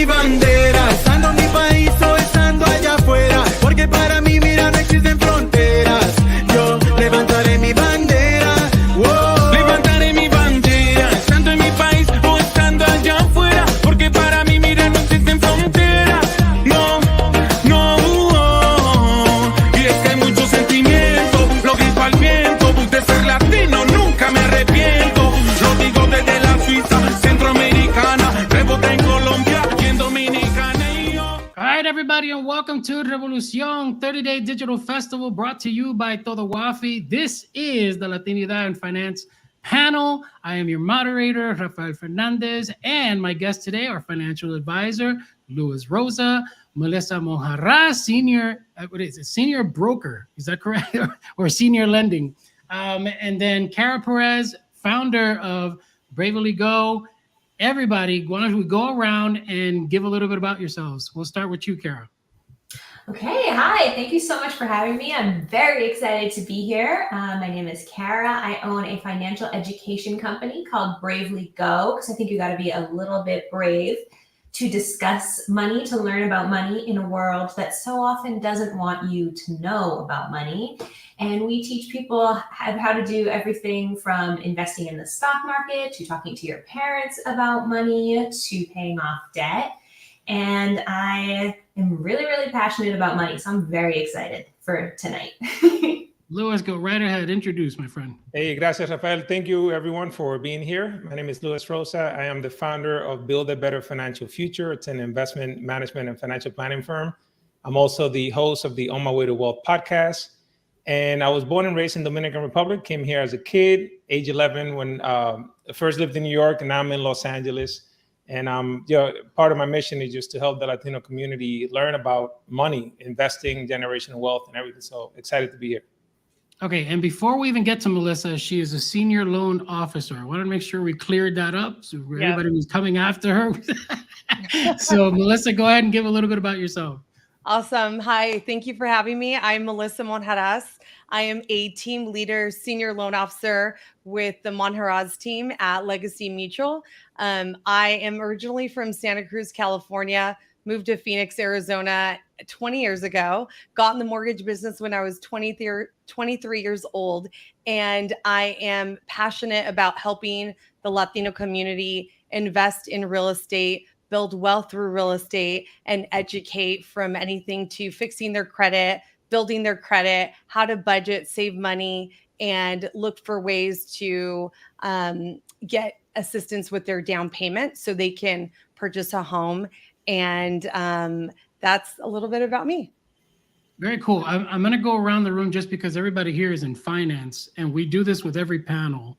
bandera, estando en mi país o estando allá afuera, porque para mí, mira, no existen fronteras. Yo levantaré mi bandera, wow. Levantaré mi bandera, estando en mi país o estando allá afuera, porque para mí, mira, no existen fronteras. No, no, y es que hay mucho sentimiento, lo grito al viento, de ser latino nunca me arrepiento. Lo digo desde la Suiza, centroamericana, rebota en Colombia y en Dominicana y yo. All right, everybody, and welcome to Revolucion 30-day digital festival brought to you by Todo Wafi. This is the Latinidad and Finance panel. I am your moderator, Rafael Fernandez, and my guest today, our financial advisor, Luis Rosa, Melissa Monjarras, senior broker, is that correct? or senior lending. And then Kara Perez, founder of Bravely Go. Everybody, why don't we go around and give a little bit about yourselves? We'll start with you, Kara. Okay, hi. Thank you so much for having me. I'm very excited to be here. My name is Kara. I own a financial education company called Bravely Go, because I think you got to be a little bit brave to discuss money, to learn about money in a world that so often doesn't want you to know about money. And we teach people how to do everything from investing in the stock market to talking to your parents about money to paying off debt. And I am really, really passionate about money, so I'm very excited for tonight. Luis, go right ahead. Introduce, my friend. Hey, gracias, Rafael. Thank you, everyone, for being here. My name is Luis Rosa. I am the founder of Build a Better Financial Future. It's an investment management and financial planning firm. I'm also the host of the On My Way to Wealth podcast. And I was born and raised in Dominican Republic, came here as a kid, age 11, when I first lived in New York, and now I'm in Los Angeles. And part of my mission is just to help the Latino community learn about money, investing, generational wealth, and everything. So excited to be here. Okay, and before we even get to Melissa, she is a senior loan officer. I want to make sure we cleared that up so everybody was coming after her. So Melissa, go ahead and give a little bit about yourself. Awesome. Hi, thank you for having me. I'm Melissa Monjarras. I am a team leader, senior loan officer with the Monjarras team at Legacy Mutual. I am originally from Santa Cruz, California, moved to Phoenix, Arizona 20 years ago, got in the mortgage business when I was 23 years old. And I am passionate about helping the Latino community invest in real estate, build wealth through real estate, and educate from anything to fixing their credit, building their credit, how to budget, save money, and look for ways to get assistance with their down payment so they can purchase a home. And that's a little bit about me. Very cool. I'm going to go around the room just because everybody here is in finance, and we do this with every panel.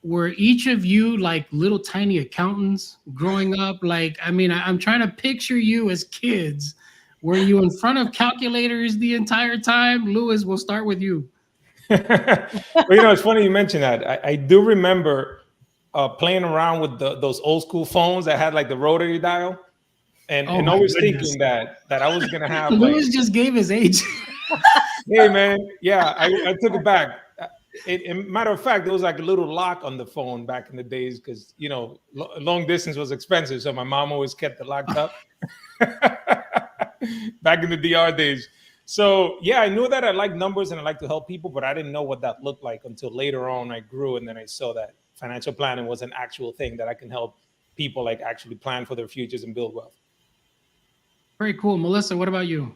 Were each of you like little tiny accountants growing up? Like, I mean, I'm trying to picture you as kids. Were you in front of calculators the entire time? Luis, we'll start with you. Well, it's funny you mentioned that. I do remember playing around with those old school phones that had like the rotary dial, and always thinking that I was gonna have. Luis just gave his age. Hey man, yeah, I took it back. Matter of fact, there was like a little lock on the phone back in the days because long distance was expensive, so my mom always kept it locked up. Back in the DR days. So yeah, I knew that I liked numbers and I like to help people, but I didn't know what that looked like until later on I grew, and then I saw that financial planning was an actual thing that I can help people like actually plan for their futures and build wealth. Very cool. Melissa, what about you?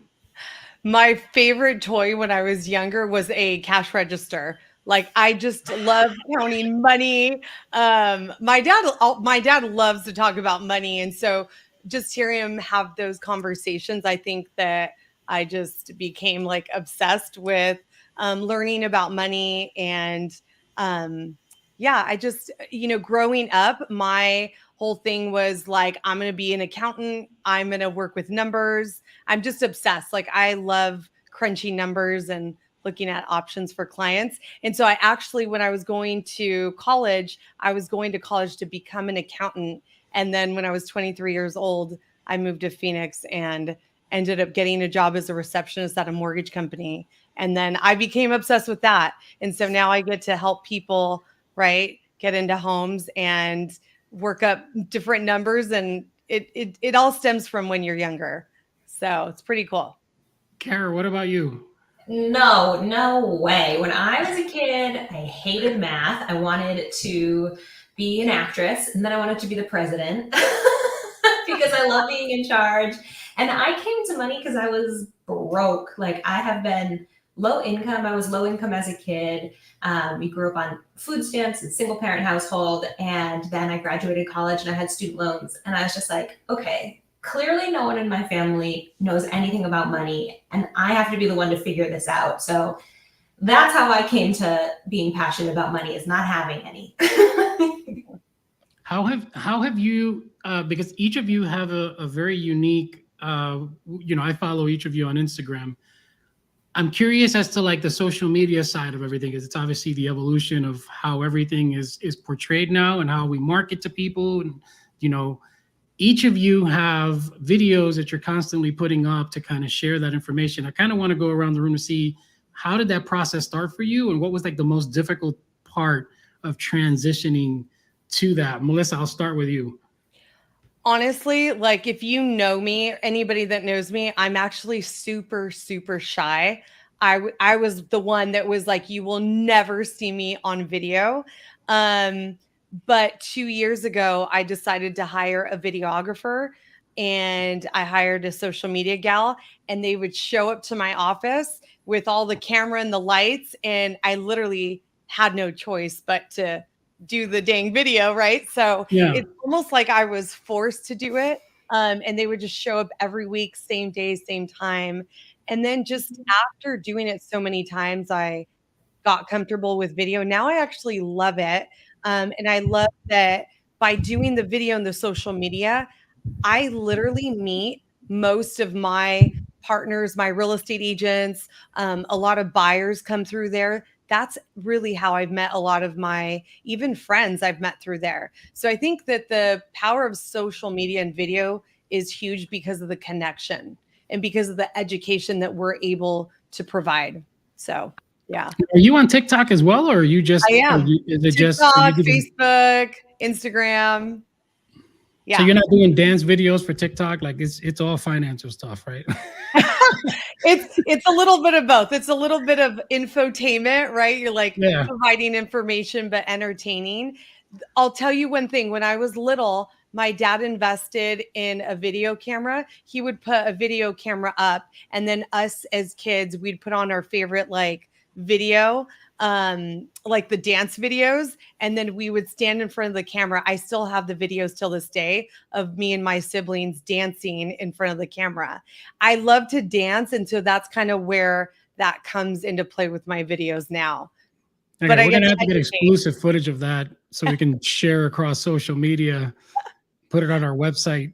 My favorite toy when I was younger was a cash register. Like, I just love counting money. My dad loves to talk about money. And so just hearing him have those conversations, I think that I just became like obsessed with learning about money. And I just, growing up, my whole thing was like, I'm going to be an accountant. I'm going to work with numbers. I'm just obsessed. Like, I love crunching numbers and looking at options for clients. And so I actually, when I was going to college, to become an accountant. And then when I was 23 years old, I moved to Phoenix and ended up getting a job as a receptionist at a mortgage company. And then I became obsessed with that. And so now I get to help people, right, get into homes and work up different numbers and it all stems from when you're younger. So it's pretty cool. Kara, what about you? No way. When I was a kid, I hated math. I wanted to be an actress, and then I wanted to be the president because I love being in charge. And I came to money because I was broke. Like, I have been low income. I was low income as a kid. We grew up on food stamps and single parent household. And then I graduated college and I had student loans. And I was just like, okay, clearly no one in my family knows anything about money, and I have to be the one to figure this out. So that's how I came to being passionate about money, is not having any. How have you, because each of you have a very unique, I follow each of you on Instagram. I'm curious as to like the social media side of everything, because it's obviously the evolution of how everything is portrayed now and how we market to people. And, each of you have videos that you're constantly putting up to kind of share that information. I kind of want to go around the room to see, how did that process start for you? And what was like the most difficult part of transitioning to that? Melissa, I'll start with you. Honestly, like, if you know me, anybody that knows me, I'm actually super, super shy. I was the one that was like, you will never see me on video. But 2 years ago, I decided to hire a videographer, and I hired a social media gal, and they would show up to my office with all the camera and the lights. And I literally had no choice but to do the dang video. Right. So It's almost like I was forced to do it. And they would just show up every week, same day, same time. And then just after doing it so many times, I got comfortable with video. Now I actually love it. And I love that by doing the video and the social media, I literally meet most of my partners, my real estate agents. A lot of buyers come through there. That's really how I've met a lot of my even friends I've met through there. So I think that the power of social media and video is huge because of the connection and because of the education that we're able to provide. So yeah. Are you on TikTok as well, or are you just? I am. Is it TikTok, Facebook, Instagram. Yeah. So you're not doing dance videos for TikTok? Like, it's all financial stuff, right? It's a little bit of both. It's a little bit of infotainment, right? You're like providing information, but entertaining. I'll tell you one thing. When I was little, my dad invested in a video camera. He would put a video camera up, and then us as kids, we'd put on our favorite video, like the dance videos, and then we would stand in front of the camera. I still have the videos till this day of me and my siblings dancing in front of the camera. I love to dance, and so that's kind of where that comes into play with my videos now. Okay, but we're gonna have to get exclusive footage of that so we can share across social media, put it on our website.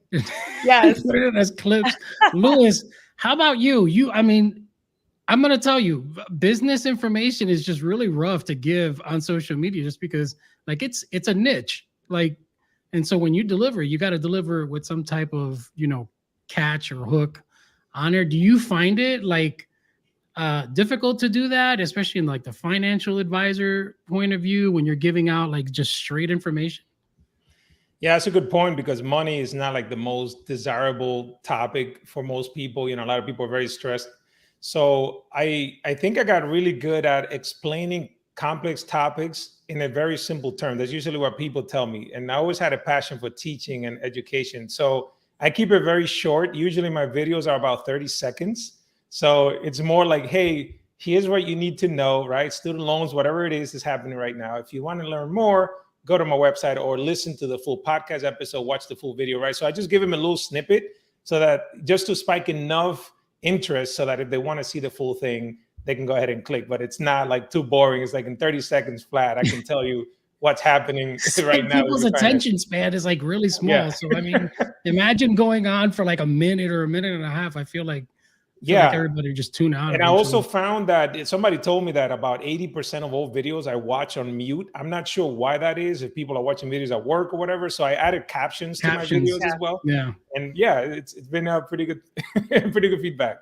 Yes. Put it as clips. Louis, how about you? I'm going to tell you, business information is just really rough to give on social media, just because it's a niche. And so when you deliver, you got to deliver with some type of, catch or hook on there. Do you find it difficult to do that, especially in the financial advisor point of view, when you're giving out just straight information? Yeah, that's a good point, because money is not the most desirable topic for most people. A lot of people are very stressed. So I think I got really good at explaining complex topics in a very simple term. That's usually what people tell me. And I always had a passion for teaching and education. So I keep it very short. Usually my videos are about 30 seconds. So it's more like, hey, here's what you need to know, right? Student loans, whatever it is happening right now. If you want to learn more, go to my website or listen to the full podcast episode, watch the full video, right? So I just give them a little snippet so that just to spike enough interest so that if they want to see the full thing, they can go ahead and click. But it's not too boring. It's in 30 seconds flat. I can tell you what's happening right now. People's attention span is really small. Yeah. So imagine going on for a minute or a minute and a half. I feel like everybody just tune out. And I also found that somebody told me that about 80% of all videos I watch on mute. I'm not sure why that is, if people are watching videos at work or whatever. So I added captions to my videos as well. Yeah. And it's been a pretty good, pretty good feedback.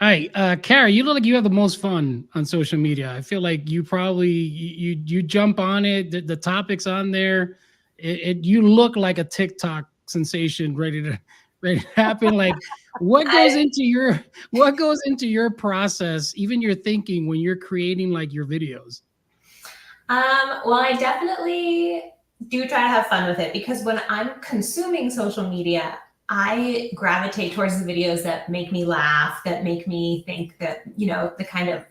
All right, Kara, you look like you have the most fun on social media. I feel like you probably you jump on it. The topics on there, you look like a TikTok sensation ready to happen. Like, what goes into your process, even your thinking when you're creating like your videos? Well, I definitely do try to have fun with it, because when I'm consuming social media, I gravitate towards the videos that make me laugh, that make me think, that, the kind of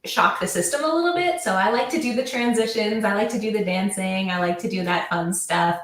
shock the system a little bit. So I like to do the transitions. I like to do the dancing. I like to do that fun stuff.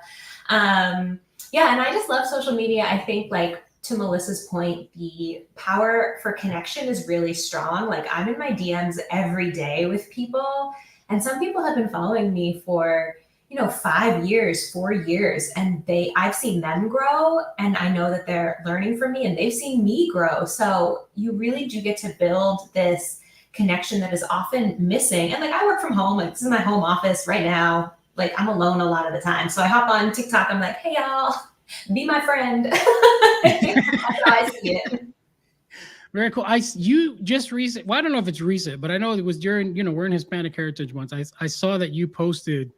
Yeah, and I just love social media. I think, like, to Melissa's point, the power for connection is really strong. Like, I'm in my DMs every day with people, and some people have been following me for 5 years, 4 years, and I've seen them grow, and I know that they're learning from me, and they've seen me grow. So you really do get to build this connection that is often missing. And like, I work from home, like, this is my home office right now. Like, I'm alone a lot of the time. So I hop on TikTok, I'm like, hey y'all, be my friend. That's how I see it. Very cool. You just recent. Well, I don't know if it's recent, but I know it was during, we're in Hispanic Heritage Month. I saw that you posted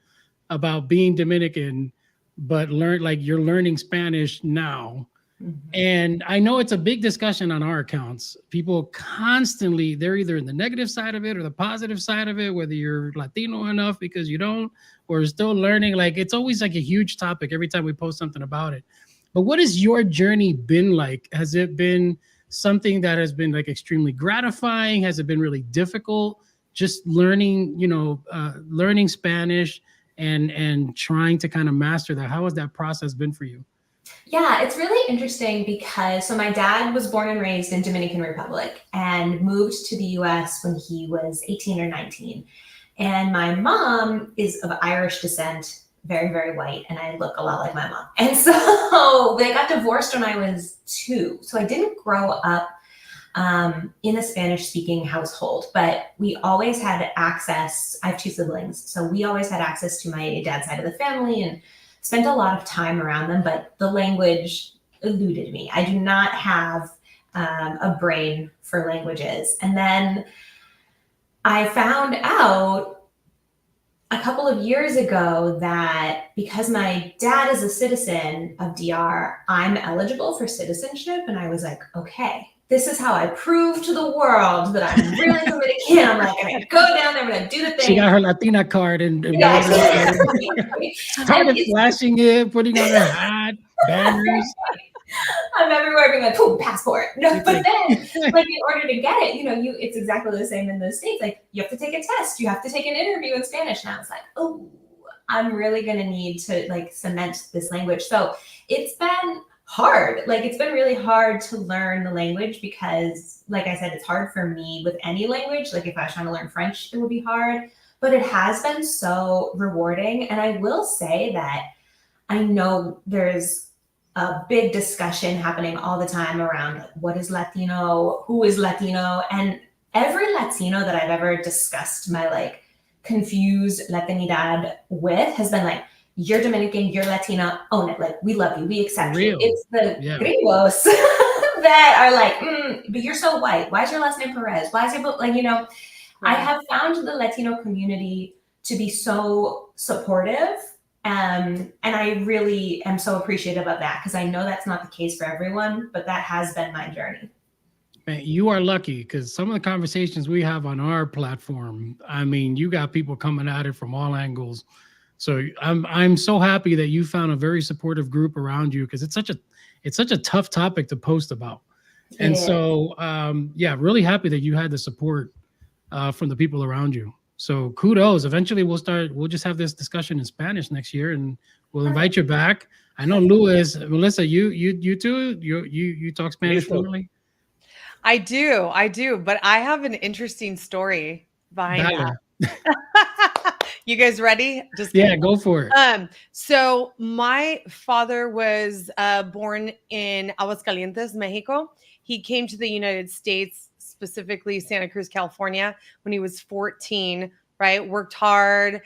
about being Dominican, but you're learning Spanish now. Mm-hmm. And I know it's a big discussion on our accounts. People constantly, they're either in the negative side of it or the positive side of it, whether you're Latino enough because you don't, or still learning. Like, it's always like a huge topic every time we post something about it. But what has your journey been like? Has it been something that has been like extremely gratifying? Has it been really difficult? Just learning, learning Spanish and trying to kind of master that. How has that process been for you? Yeah, it's really interesting because my dad was born and raised in Dominican Republic and moved to the US when he was 18 or 19. And my mom is of Irish descent, very, very white, and I look a lot like my mom. And so they got divorced when I was 2. So I didn't grow up in a Spanish-speaking household, but we always had access. I have 2 siblings, so we always had access to my dad's side of the family and spent a lot of time around them, but the language eluded me. I do not have a brain for languages. And then I found out a couple of years ago that because my dad is a citizen of DR, I'm eligible for citizenship. And I was like, okay, this is how I prove to the world that I'm really Dominican. I'm like, I'm going to go down there, I'm going to do the thing. She got her Latina card and started flashing it, putting on her hat, banners. I'm everywhere being like, "Boom, passport." No, but then, like, in order to get it, it's exactly the same in the States. Like, you have to take a test, you have to take an interview in Spanish. And I was like, oh, I'm really going to need to like cement this language. So it's been hard. Like, it's been really hard to learn the language because, like I said, it's hard for me with any language. Like, if I was trying to learn French, it would be hard. But it has been so rewarding. And I will say that I know there's a big discussion happening all the time around what is Latino, who is Latino. And every Latino that I've ever discussed my like confused Latinidad with has been like, you're Dominican, you're Latina, own it. Like, we love you, we accept you. It's the gringos that are like, but you're so white. Why is your last name Perez? Why is your book, like, right. I have found the Latino community to be so supportive. And I really am so appreciative of that because I know that's not the case for everyone, but that has been my journey. Man, you are lucky because some of the conversations we have on our platform, I mean, you got people coming at it from all angles. So I'm so happy that you found a very supportive group around you because it's such a tough topic to post about. And so, really happy that you had the support from the people around you. So kudos. Eventually we'll just have this discussion in Spanish next year and we'll invite you back. I know Melissa, you too, you talk Spanish fluently? I do, but I have an interesting story behind that. You guys ready? Just kidding. Yeah, go for it. So my father was born in Aguascalientes, Mexico. He came to the United States, specifically Santa Cruz, California, when he was 14, right? Worked hard,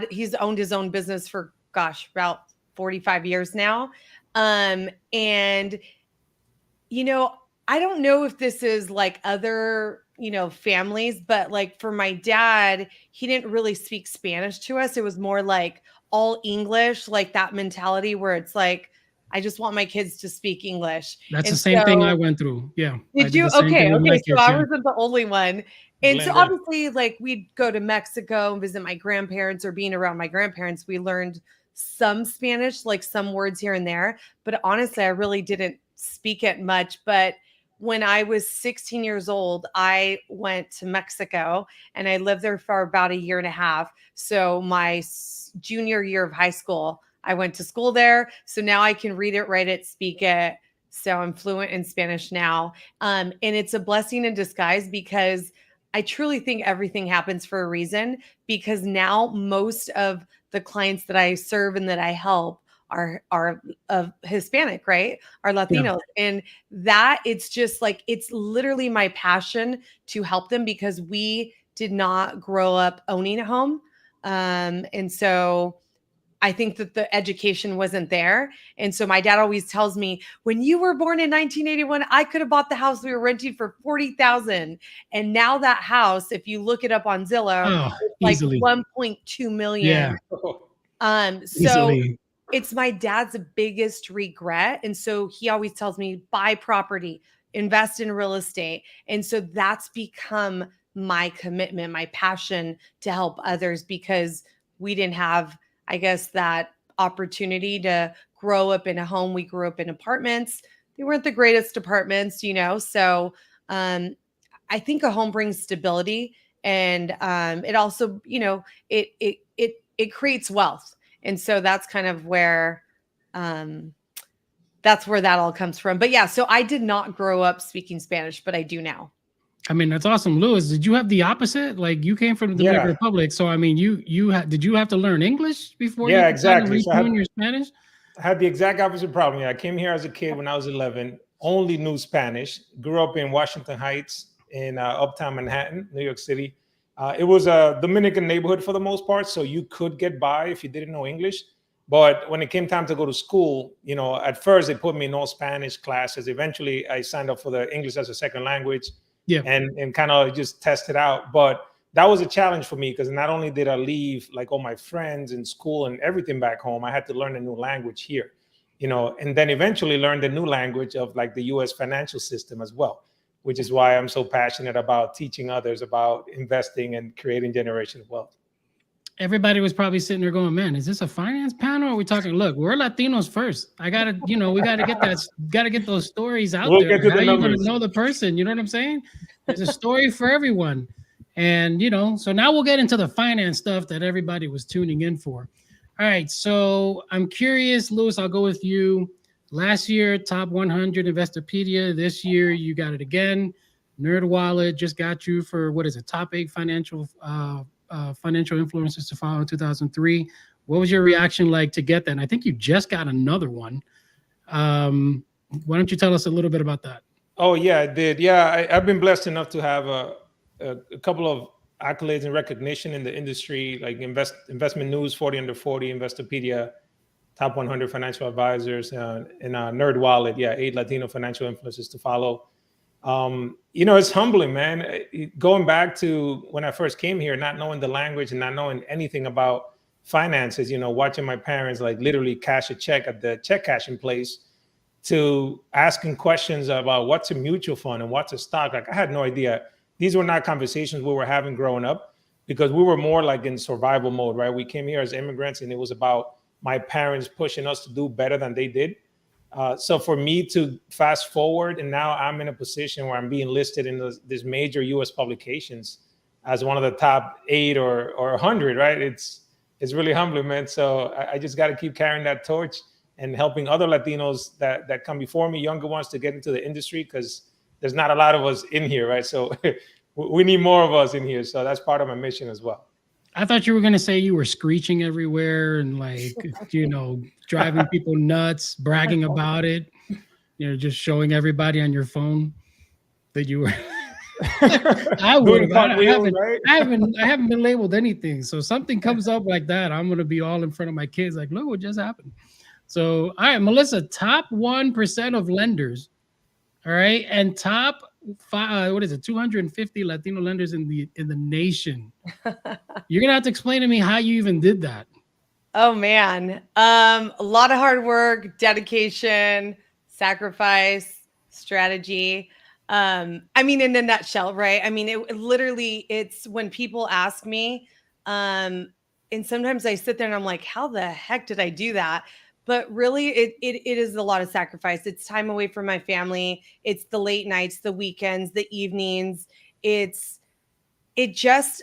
he's owned his own business for, about 45 years now. And, I don't know if this is like other, families, but like for my dad, he didn't really speak Spanish to us. It was more like all English, like that mentality where it's like, I just want my kids to speak English. That's And the same thing I so- went through. Yeah. I Did did you? the same thing with my Okay. So kids, I yeah. wasn't the only one. And so Blend in. obviously, like we'd go to Mexico and visit my grandparents, or being around my grandparents, we learned some Spanish, like some words here and there. But honestly, I really didn't speak it much. But when I was 16 years old, I went to Mexico and I lived there for about a year and a half. So my junior year of high school, I went to school there. So now I can read it, write it, speak it. So I'm fluent in Spanish now. And it's a blessing in disguise, because I truly think everything happens for a reason, because now most of the clients that I serve and that I help are of Hispanic, right? Are Latinos. And that it's just like, it's literally my passion to help them, because we did not grow up owning a home. And so I think that the education wasn't there. And so my dad always tells me, when you were born in 1981, I could have bought the house we were renting for $40,000. And now that house, if you look it up on Zillow, Oh, it's like easily. 1.2 million. Yeah. So Easily. it's my dad's biggest regret. And so he always tells me, buy property, invest in real estate. And so that's become my commitment, my passion to help others, because we didn't have, I guess, that opportunity to grow up in a home. We grew up in apartments. They weren't the greatest apartments, you know? So I think a home brings stability, and it also, you know, it creates wealth. And so that's kind of where that all comes from. But yeah, so I did not grow up speaking Spanish, but I do now. I mean, that's awesome. Lewis, did you have the opposite? Like, you came from the Dominican Republic. So, I mean, did you have to learn English before you could kind of retune your Spanish? I had the exact opposite problem. Yeah, I came here as a kid when I was 11, only knew Spanish, grew up in Washington Heights in uptown Manhattan, New York City. It was a Dominican neighborhood for the most part, so you could get by if you didn't know English. But when it came time to go to school, you know, at first they put me in all Spanish classes. Eventually, I signed up for the English as a second language, and kind of just test it out. But that was a challenge for me, because not only did I leave like all my friends and school and everything back home, I had to learn a new language here, you know, and then eventually learn the new language of like the U.S. financial system as well, which is why I'm so passionate about teaching others about investing and creating generational wealth. Everybody was probably sitting there going, man, is this a finance panel? Or are we talking, look, we're Latinos first. I got to, you know, we got to get those stories out there. Get to How the are you going to numbers. know the person? You know what I'm saying? There's a story for everyone. And, you know, so now we'll get into the finance stuff that everybody was tuning in for. All right. So I'm curious, Lewis, I'll go with you. Last year, top 100 Investopedia. This year, you got it again. NerdWallet just got you for, what is it, top 8 financial influencers to follow in 2003. What was your reaction like to get that? And I think you just got another one. Why don't you tell us a little bit about that? Oh, yeah, I did. Yeah, I've been blessed enough to have a couple of accolades and recognition in the industry, like Investment News, 40 Under 40, Investopedia, top 100 financial advisors, and NerdWallet. Yeah, 8 Latino financial influencers to follow. You know, it's humbling, man. Going back to when I first came here, not knowing the language and not knowing anything about finances, you know, watching my parents like literally cash a check at the check cashing place, to asking questions about what's a mutual fund and what's a stock. Like, I had no idea. These were not conversations we were having growing up, because we were more like in survival mode, right? We came here as immigrants, and it was about my parents pushing us to do better than they did. So for me to fast forward, and now I'm in a position where I'm being listed in these major U.S. publications as one of the top 8 or 100, right? It's really humbling, man. So I just got to keep carrying that torch and helping other Latinos that come before me, younger ones, to get into the industry, because there's not a lot of us in here, right? So we need more of us in here. So that's part of my mission as well. I thought you were going to say you were screeching everywhere and, like, you know, driving people nuts, bragging about it, you know, just showing everybody on your phone that you were. I would have. I haven't been labeled anything. So something comes up like that, I'm going to be all in front of my kids, like, look what just happened. So, all right, Melissa, top 1% of lenders. All right. And top 250 Latino lenders in the nation. You're going to have to explain to me how you even did that. Oh man. A lot of hard work, dedication, sacrifice, strategy. I mean, in a nutshell, right? I mean, it literally, it's when people ask me, and sometimes I sit there and I'm like, how the heck did I do that? But really, it is a lot of sacrifice. It's time away from my family. It's the late nights, the weekends, the evenings. It just,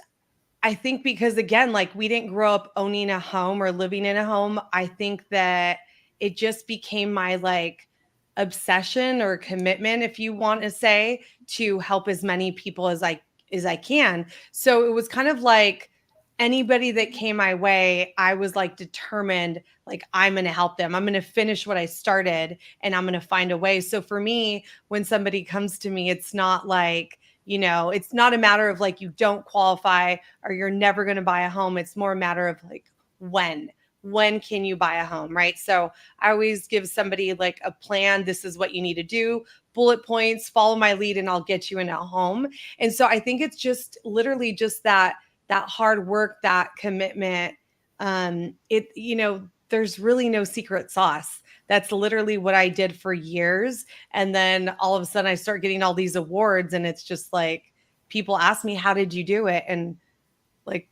I think because again, like we didn't grow up owning a home or living in a home. I think that it just became my like obsession or commitment, if you want to say, to help as many people as I can. So it was kind of like anybody that came my way, I was like determined, like I'm going to help them. I'm going to finish what I started and I'm going to find a way. So for me, when somebody comes to me, it's not like, it's not a matter of like you don't qualify or you're never going to buy a home. It's more a matter of like when can you buy a home, right? So I always give somebody like a plan. This is what you need to do, bullet points, follow my lead, and I'll get you in a home. And so I think it's just literally just that hard work, that commitment. There's really no secret sauce. That's literally what I did for years. And then all of a sudden I start getting all these awards and it's just like people ask me, how did you do it? And like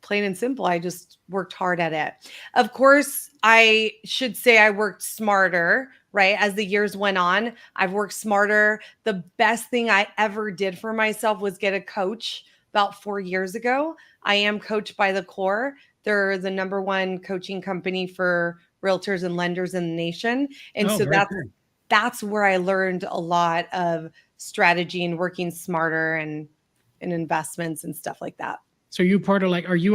plain and simple, I just worked hard at it. Of course, I should say I worked smarter, right? As the years went on, I've worked smarter. The best thing I ever did for myself was get a coach about 4 years ago. I am coached by the Core. They're the number one coaching company for realtors and lenders in the nation. And so that's where I learned a lot of strategy and working smarter and investments and stuff like that. So are you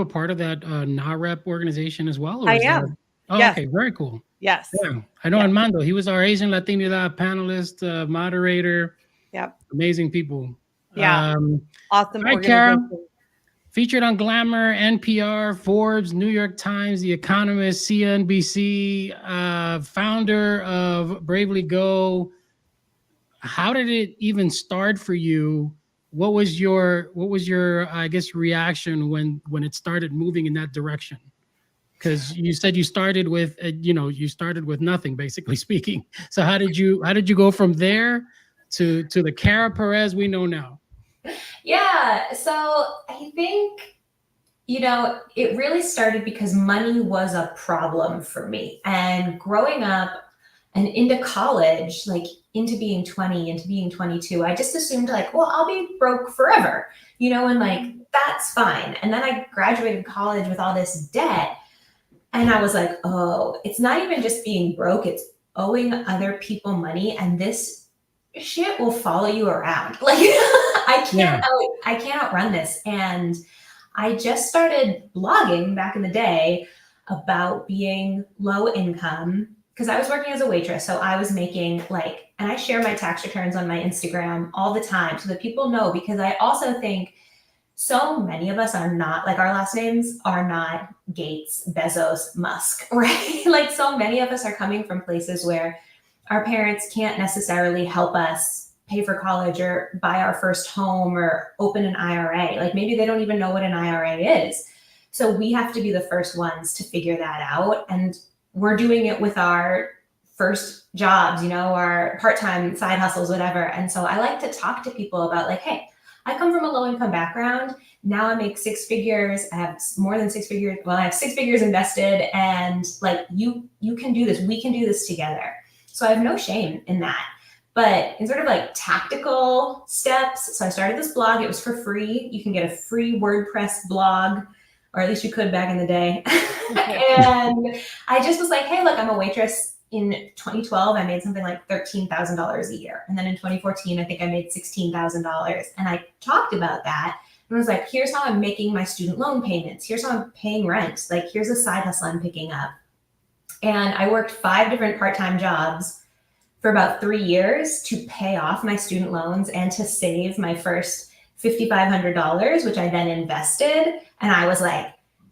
a part of that NAREP organization as well? Or I am. Oh, yes. Okay. Very cool. Yes. Yeah. I know Armando, he was our Asian Latinidad panelist, moderator. Yep. Amazing people. Yeah. Awesome. Hi, Kara. Featured on Glamour, NPR, Forbes, New York Times, The Economist, CNBC, founder of Bravely Go. How did it even start for you? What was your I guess reaction when it started moving in that direction? Because you said you started with nothing, basically speaking. So how did you go from there to the Kara Perez we know now? Yeah, so I think, it really started because money was a problem for me. And growing up and into college, like into being 20, into being 22, I just assumed like, well, I'll be broke forever, and like, that's fine. And then I graduated college with all this debt. And I was like, oh, it's not even just being broke, it's owing other people money. And this shit will follow you around. Like, I can't outrun this. And I just started blogging back in the day about being low income because I was working as a waitress. So I was making and I share my tax returns on my Instagram all the time so that people know, because I also think so many of us are not, like, our last names are not Gates, Bezos, Musk, right? Like, so many of us are coming from places where our parents can't necessarily help us pay for college or buy our first home or open an IRA. Like, maybe they don't even know what an IRA is. So we have to be the first ones to figure that out. And we're doing it with our first jobs, our part-time side hustles, whatever. And so I like to talk to people about like, hey, I come from a low income background. Now I make 6 figures. I have more than 6 figures. Well, I have 6 figures invested, and like, you can do this. We can do this together. So I have no shame in that. But in sort of like tactical steps, so I started this blog. It was for free. You can get a free WordPress blog, or at least you could back in the day. And I just was like, hey, look, I'm a waitress. In 2012, I made something like $13,000 a year. And then in 2014, I think I made $16,000. And I talked about that. And I was like, here's how I'm making my student loan payments. Here's how I'm paying rent. Like, here's a side hustle I'm picking up. And I worked 5 different part-time jobs for about 3 years to pay off my student loans and to save my first $5,500, which I then invested. And I was like,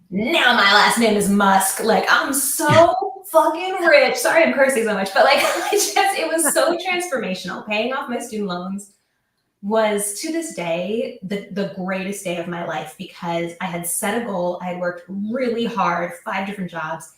now my last name is Musk. Like, I'm so fucking rich. Sorry I'm cursing so much, but like, it was so transformational. Paying off my student loans, was to this day the greatest day of my life, because I had set a goal. I had worked really hard, 5 different jobs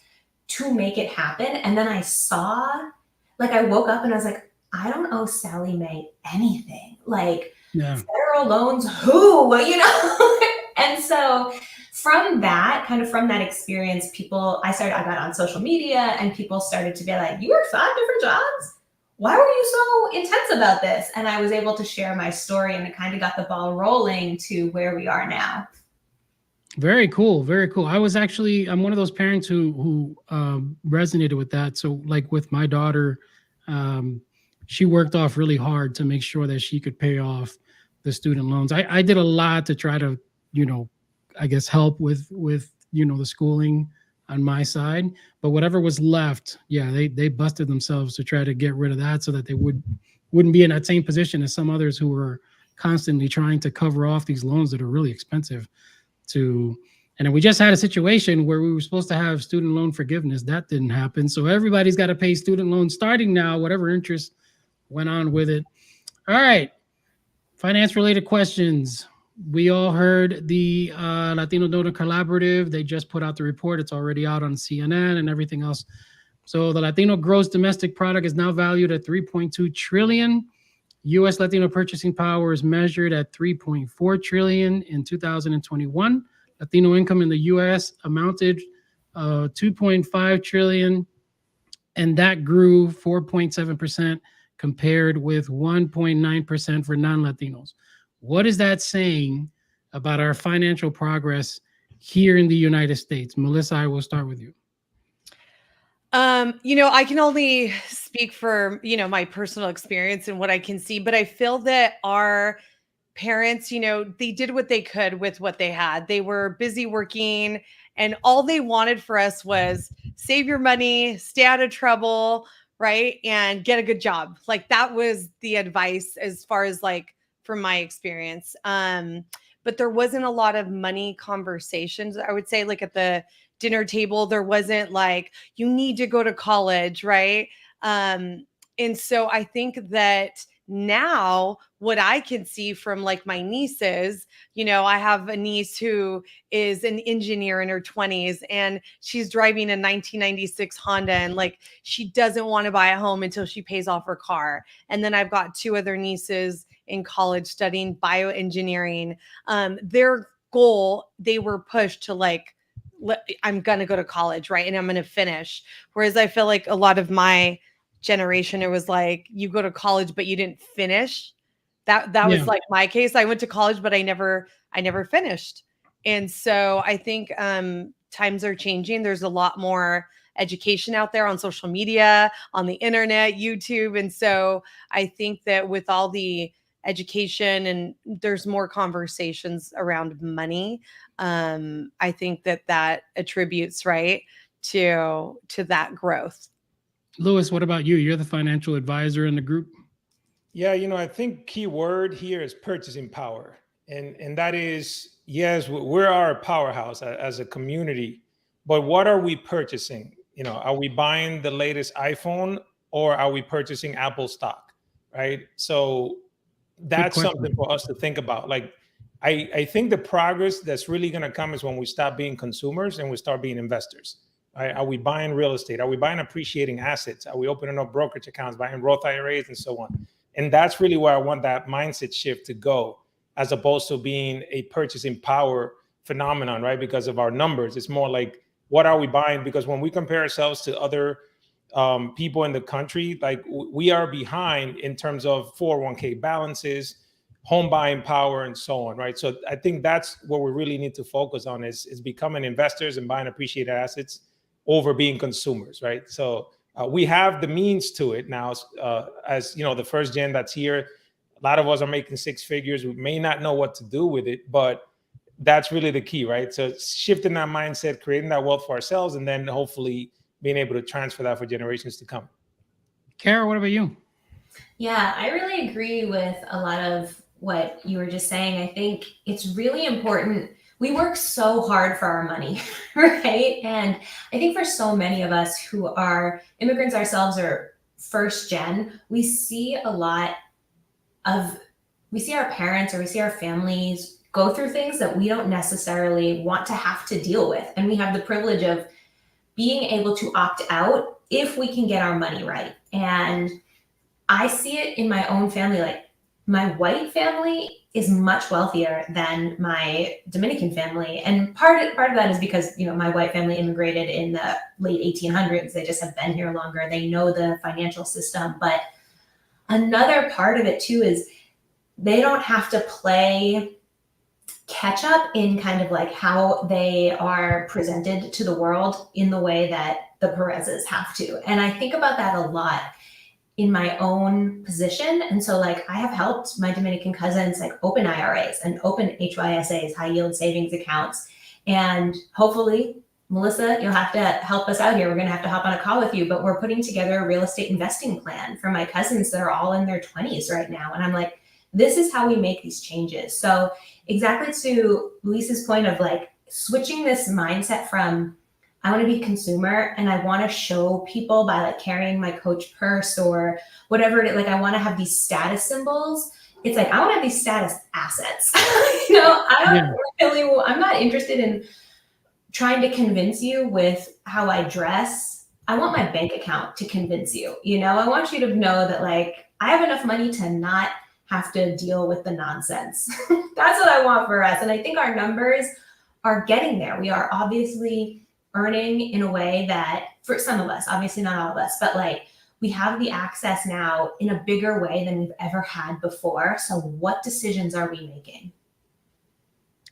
to make it happen. And then I saw, like, I woke up and I was like, I don't owe Sally Mae anything. Like, Yeah. federal loans, who, you know? And so from that, kind of from that experience, I got on social media and people started to be like, you work 5 different jobs? Why were you so intense about this? And I was able to share my story, and it kind of got the ball rolling to where we are now. Very cool. Very cool. I'm one of those parents who resonated with that. So like with my daughter, she worked off really hard to make sure that she could pay off the student loans. I did a lot to try to, I guess help with the schooling on my side, but whatever was left, yeah, they busted themselves to try to get rid of that so that they wouldn't be in that same position as some others who were constantly trying to cover off these loans that are really expensive. And then we just had a situation where we were supposed to have student loan forgiveness. That didn't happen. So everybody's got to pay student loans starting now, whatever interest went on with it. All right. Finance related questions. We all heard the Latino Donor Collaborative. They just put out the report. It's already out on CNN and everything else. So the Latino gross domestic product is now valued at 3.2 trillion. U.S. Latino purchasing power is measured at 3.4 trillion in 2021. Latino income in the U.S. amounted 2.5 trillion, and that grew 4.7% compared with 1.9% for non-Latinos. What is that saying about our financial progress here in the United States? Melissa, I will start with you. I can only speak for, my personal experience and what I can see, but I feel that our parents, they did what they could with what they had. They were busy working, and all they wanted for us was save your money, stay out of trouble, right? And get a good job. Like, that was the advice as far as like from my experience. But there wasn't a lot of money conversations, I would say, like at the dinner table. There wasn't like, you need to go to college, right? And so I think that now what I can see from like my nieces, I have a niece who is an engineer in her 20s, and she's driving a 1996 Honda, and like, she doesn't want to buy a home until she pays off her car. And then I've got 2 other nieces in college studying bioengineering. Their goal, they were pushed to like, I'm going to go to college, right? And I'm going to finish. Whereas I feel like a lot of my generation, it was like, you go to college, but you didn't finish. That was like my case. I went to college, but I never finished. And so I think times are changing. There's a lot more education out there on social media, on the internet, YouTube. And so I think that with all the education, and there's more conversations around money, I think that attributes right to that growth. Louis, what about you? You're the financial advisor in the group. Yeah, I think key word here is purchasing power. And that is, yes, we're our powerhouse as a community, but what are we purchasing? Are we buying the latest iPhone, or are we purchasing Apple stock, right? So that's something for us to think about. Like, I think the progress that's really going to come is when we stop being consumers and we start being investors. Right? Are we buying real estate? Are we buying appreciating assets? Are we opening up brokerage accounts, buying Roth IRAs, and so on? And that's really where I want that mindset shift to go, as opposed to being a purchasing power phenomenon, right? Because of our numbers. It's more like, what are we buying? Because when we compare ourselves to other people in the country, like, we are behind in terms of 401k balances, home buying power, and so on, right? So I think that's what we really need to focus on is becoming investors and buying appreciated assets over being consumers, right? So we have the means to it now. As the first gen that's here, a lot of us are making 6 figures. We may not know what to do with it, but that's really the key, right? So shifting that mindset, creating that wealth for ourselves, and then hopefully being able to transfer that for generations to come. Kara, what about you? Yeah, I really agree with a lot of what you were just saying. I think it's really important. We work so hard for our money, right? And I think for so many of us who are immigrants ourselves or first gen, we see a lot of we see our parents or we see our families go through things that we don't necessarily want to have to deal with. And we have the privilege of being able to opt out if we can get our money right. And I see it in my own family. Like, my white family is much wealthier than my Dominican family. And part of that is because, my white family immigrated in the late 1800s. They just have been here longer. They know the financial system. But another part of it too is they don't have to play catch up in kind of like how they are presented to the world in the way that the Perez's have to. And I think about that a lot in my own position. And so like, I have helped my Dominican cousins like open IRAs and open HYSAs, high yield savings accounts. And hopefully, Melissa, you'll have to help us out here. We're going to have to hop on a call with you, but we're putting together a real estate investing plan for my cousins that are all in their 20s right now. And I'm like, this is how we make these changes. So exactly to Luis's point of like switching this mindset from, I want to be a consumer and I want to show people by like carrying my Coach purse or whatever it is, like I want to have these status symbols. It's like, I want to have these status assets. I'm not interested in trying to convince you with how I dress. I want my bank account to convince you. I want you to know that like, I have enough money to not have to deal with the nonsense. That's what I want for us. And I think our numbers are getting there. We are obviously earning in a way that, for some of us, obviously not all of us, but like we have the access now in a bigger way than we've ever had before. So what decisions are we making?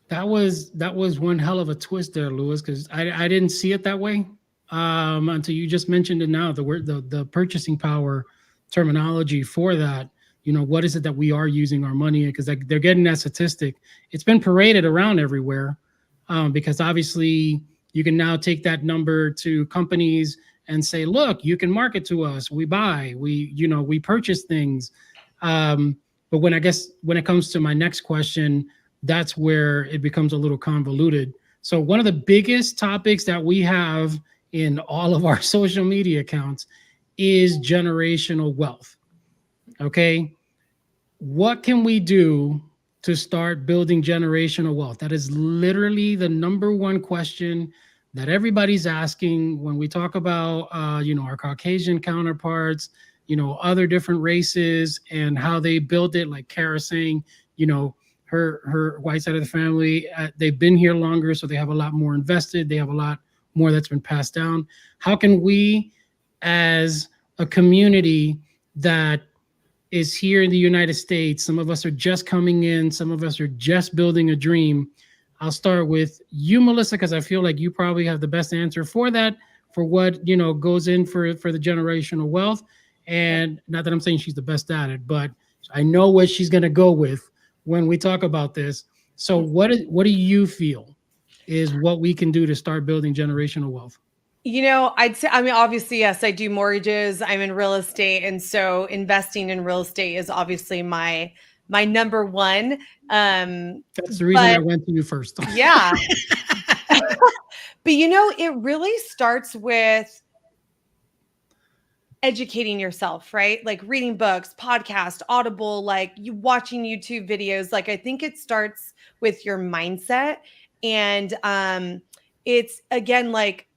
That was one hell of a twist there, Louis, because I didn't see it that way until you just mentioned it now. The word, the purchasing power terminology for that. What is it that we are using our money in? Because they're getting that statistic. It's been paraded around everywhere because obviously you can now take that number to companies and say, look, you can market to us. We buy, we purchase things. But when it comes to my next question, that's where it becomes a little convoluted. So one of the biggest topics that we have in all of our social media accounts is generational wealth. Okay. What can we do to start building generational wealth? That is literally the number one question that everybody's asking when we talk about, our Caucasian counterparts, other different races and how they build it. Like Kara saying, her white side of the family, they've been here longer, so they have a lot more invested. They have a lot more that's been passed down. How can we, as a community that is here in the United States, some of us are just coming in, some of us are just building a dream. I'll start with you, Melissa, because I feel like you probably have the best answer for that, for what goes in for the generational wealth. And not that I'm saying she's the best at it, but I know what she's going to go with when we talk about this. So what do you feel is what we can do to start building generational wealth? I'd say, obviously, yes, I do mortgages. I'm in real estate. And so investing in real estate is obviously my number one. That's the reason I went to you first. Yeah. But, it really starts with educating yourself, right? Like reading books, podcast, Audible, like you watching YouTube videos. Like, I think it starts with your mindset. And it's, again, like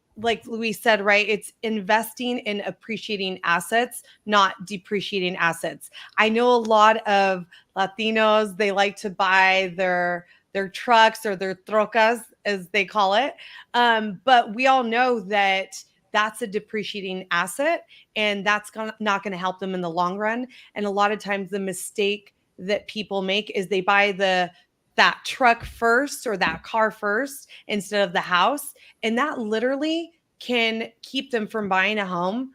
Luis said, right? It's investing in appreciating assets, not depreciating assets. I know a lot of Latinos, they like to buy their trucks or their trocas, as they call it. But we all know that that's a depreciating asset, and that's not going to help them in the long run. And a lot of times the mistake that people make is they buy that truck first or that car first instead of the house. And that literally can keep them from buying a home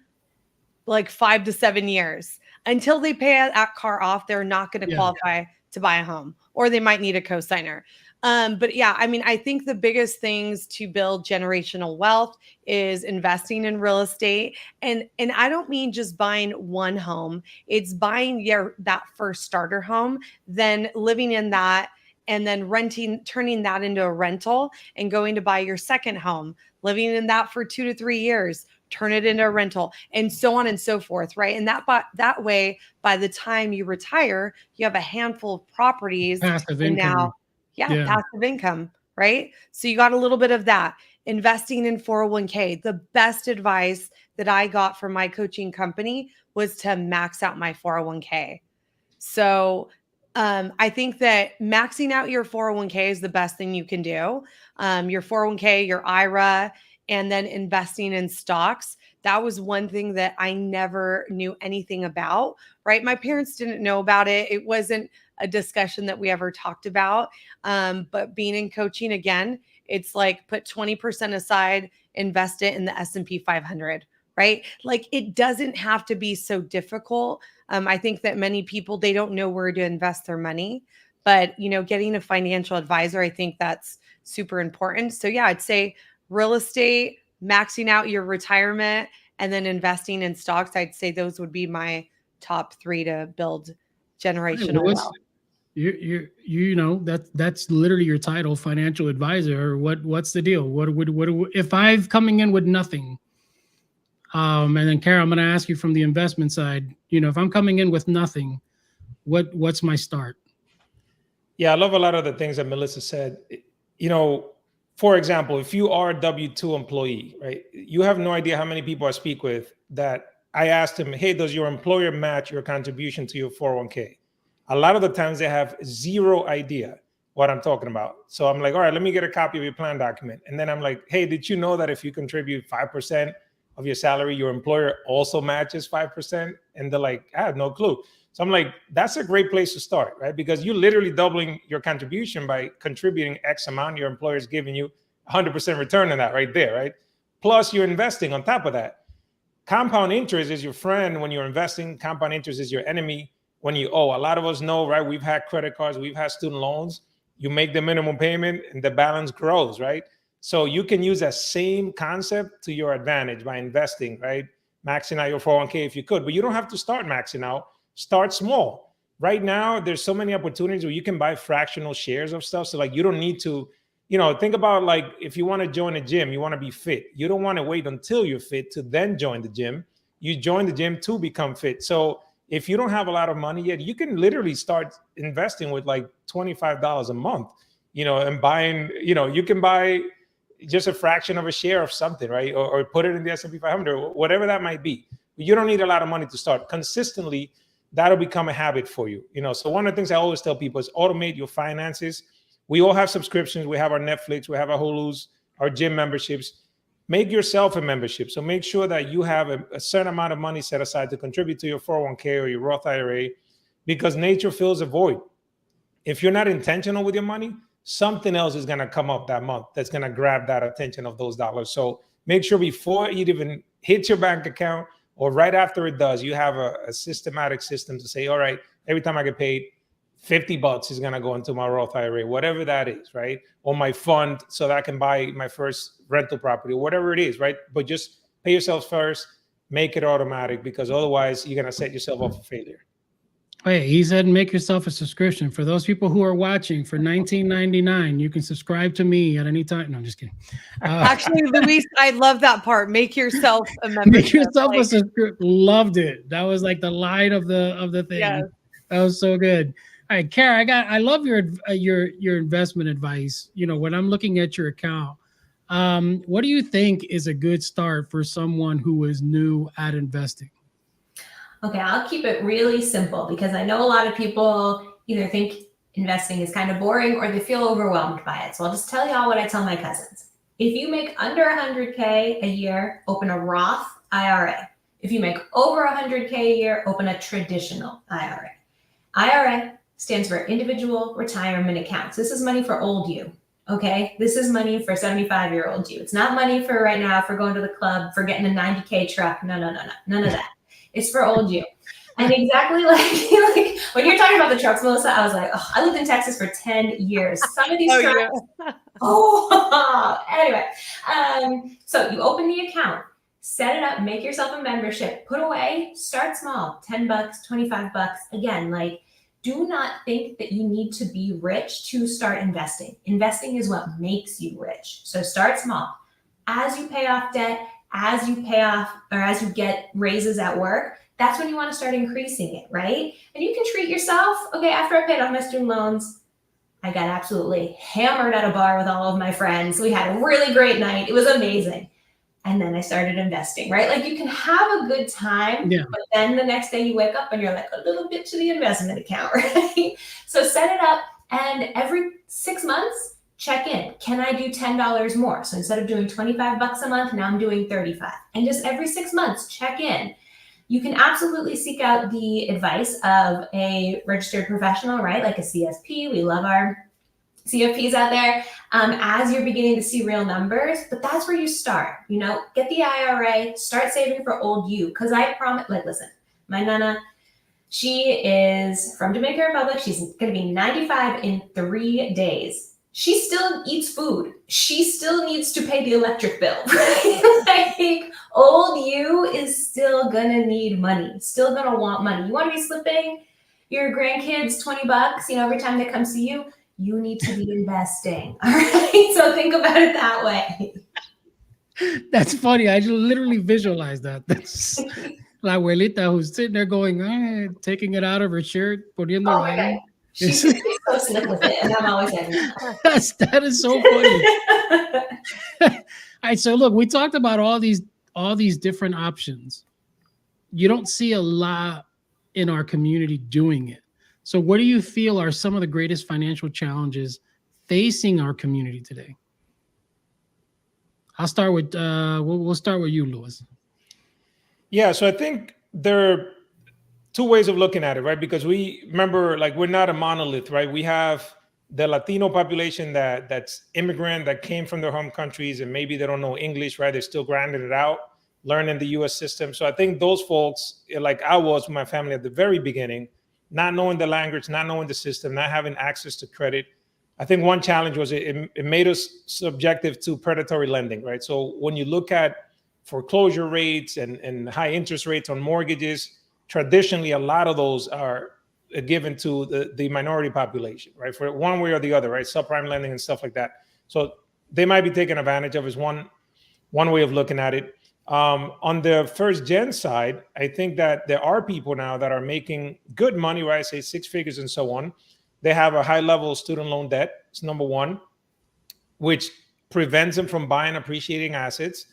like 5 to 7 years. Until they pay that car off, they're not going to qualify to buy a home, or they might need a cosigner. But yeah, I think the biggest things to build generational wealth is investing in real estate. And I don't mean just buying one home. It's buying that first starter home, then living in that, and then turning that into a rental and going to buy your second home, living in that for 2 to 3 years, turn it into a rental, and so on and so forth, right? And that way, by the time you retire, you have a handful of properties. Passive and income. now, passive income, right? So you got a little bit of that. Investing in 401k. The best advice that I got from my coaching company was to max out my 401k. So I think that maxing out your 401k is the best thing you can do. Your 401k, your IRA, and then investing in stocks. That was one thing that I never knew anything about, right? My parents didn't know about it. It wasn't a discussion that we ever talked about. But being in coaching, again, it's like put 20% aside, invest it in the S&P 500, right? Like it doesn't have to be so difficult. I think that many people, they don't know where to invest their money, but getting a financial advisor, I think that's super important. So yeah, I'd say real estate, maxing out your retirement, and then investing in stocks. I'd say those would be my top 3 to build generational wealth. That's literally your title, financial advisor. What's the deal? What if I'm coming in with nothing? And then Kara, I'm going to ask you from the investment side, if I'm coming in with nothing, what's my start? Yeah, I love a lot of the things that Melissa said. For example, if you are a W-2 employee, right, you have no idea how many people I speak with that I asked them, hey, does your employer match your contribution to your 401k? A lot of the times they have zero idea what I'm talking about. So I'm like, all right, let me get a copy of your plan document. And then I'm like, hey, did you know that if you contribute 5% of your salary, your employer also matches 5%? And they're like, I have no clue. So I'm like, that's a great place to start, right? Because you're literally doubling your contribution by contributing X amount. Your employer is giving you 100% return on that right there, right? Plus you're investing on top of that. Compound interest is your friend when you're investing. Compound interest is your enemy when you owe. A lot of us know, right? We've had credit cards, we've had student loans. You make the minimum payment and the balance grows, right? So you can use that same concept to your advantage by investing, right? Maxing out your 401k if you could, but you don't have to start maxing out. Start small. Right now, there's so many opportunities where you can buy fractional shares of stuff. So like you don't need to, think about like if you want to join a gym, you want to be fit. You don't want to wait until you're fit to then join the gym. You join the gym to become fit. So if you don't have a lot of money yet, you can literally start investing with like $25 a month, and buying, you can buy just a fraction of a share of something, right? Or put it in the S&P 500, whatever that might be. But you don't need a lot of money to start. Consistently, that'll become a habit for you. So one of the things I always tell people is automate your finances. We all have subscriptions. We have our Netflix, we have our Hulu's, our gym memberships. Make yourself a membership. So make sure that you have a certain amount of money set aside to contribute to your 401k or your Roth IRA, because nature fills a void. If you're not intentional with your money, something else is going to come up that month that's going to grab that attention of those dollars. So make sure before it even hits your bank account or right after it does, you have a systematic system to say, all right, every time I get paid, $50 is going to go into my Roth IRA, whatever that is, right? Or my fund so that I can buy my first rental property, whatever it is, right? But just pay yourself first, make it automatic, because otherwise you're going to set yourself up for failure. Hey, he said make yourself a subscription. For those people who are watching, for $19.99, you can subscribe to me at any time. No, I'm just kidding. Actually, Luis, I love that part. Make yourself a membership. Make yourself a subscription. Loved it. That was like the line of the thing. Yes. That was so good. All right, Kara, I love your investment advice. When I'm looking at your account, what do you think is a good start for someone who is new at investing? Okay, I'll keep it really simple because I know a lot of people either think investing is kind of boring or they feel overwhelmed by it. So I'll just tell y'all what I tell my cousins. If you make under 100K a year, open a Roth IRA. If you make over 100K a year, open a traditional IRA. IRA stands for individual retirement accounts. This is money for old you. Okay, this is money for 75-year-old you. It's not money for right now, for going to the club, for getting a 90K truck. No, none of that. It's for old you. And exactly like when you're talking about the trucks, Melissa, I was like, oh, I lived in Texas for 10 years. Some of these trucks. Yeah. Anyway, so you open the account, set it up, make yourself a membership, put away, start small, $10, $25. Again, do not think that you need to be rich to start investing. Investing is what makes you rich. So start small. As you pay off debt, as you pay off or as you get raises at work, that's when you want to start increasing it, right? And you can treat yourself. Okay, after I paid off my student loans, I got absolutely hammered at a bar with all of my friends. We had a really great night. It was amazing. And then I started investing, right? Like you can have a good time, but then the next day you wake up and you're like a little bit to the investment account, right? So set it up, and every 6 months, check in. Can I do $10 more? So instead of doing 25 bucks a month, now I'm doing 35. And just every 6 months, check in. You can absolutely seek out the advice of a registered professional, right? Like a CFP. We love our CFPs out there, as you're beginning to see real numbers, but that's where you start, get the IRA, start saving for old you. Because I promise, like, listen, my Nana, she is from Dominican Republic. She's going to be 95 in 3 days. She still eats food. She still needs to pay the electric bill, right? Like, old you is still going to need money, still going to want money. You want to be slipping your grandkids 20 bucks, every time they come see you. You need to be investing. All right. So think about it that way. That's funny. I just literally visualize that. That's la abuelita who's sitting there going, taking it out of her shirt, poniendo right. She's so slick with it. And I'm always having that is so funny. All right. So look, we talked about all these different options. You don't see a lot in our community doing it. So what do you feel are some of the greatest financial challenges facing our community today? I'll start with, we'll start with you, Louis. Yeah, so I think there are two ways of looking at it, right? Because we remember, like, we're not a monolith, right? We have the Latino population that's immigrant, that came from their home countries, and maybe they don't know English, right? They're still grinding it out, learning the US system. So I think those folks, like I was with my family at the very beginning, not knowing the language, not knowing the system, not having access to credit. I think one challenge was it made us subjective to predatory lending, right? So when you look at foreclosure rates and high interest rates on mortgages, traditionally, a lot of those are given to the minority population, right? For one way or the other, right? Subprime lending and stuff like that. So they might be taken advantage of, is one way of looking at it. On the first gen side, I think that there are people now that are making good money, right? Say 6 figures and so on. They have a high level of student loan debt. It's number one, which prevents them from buying appreciating assets.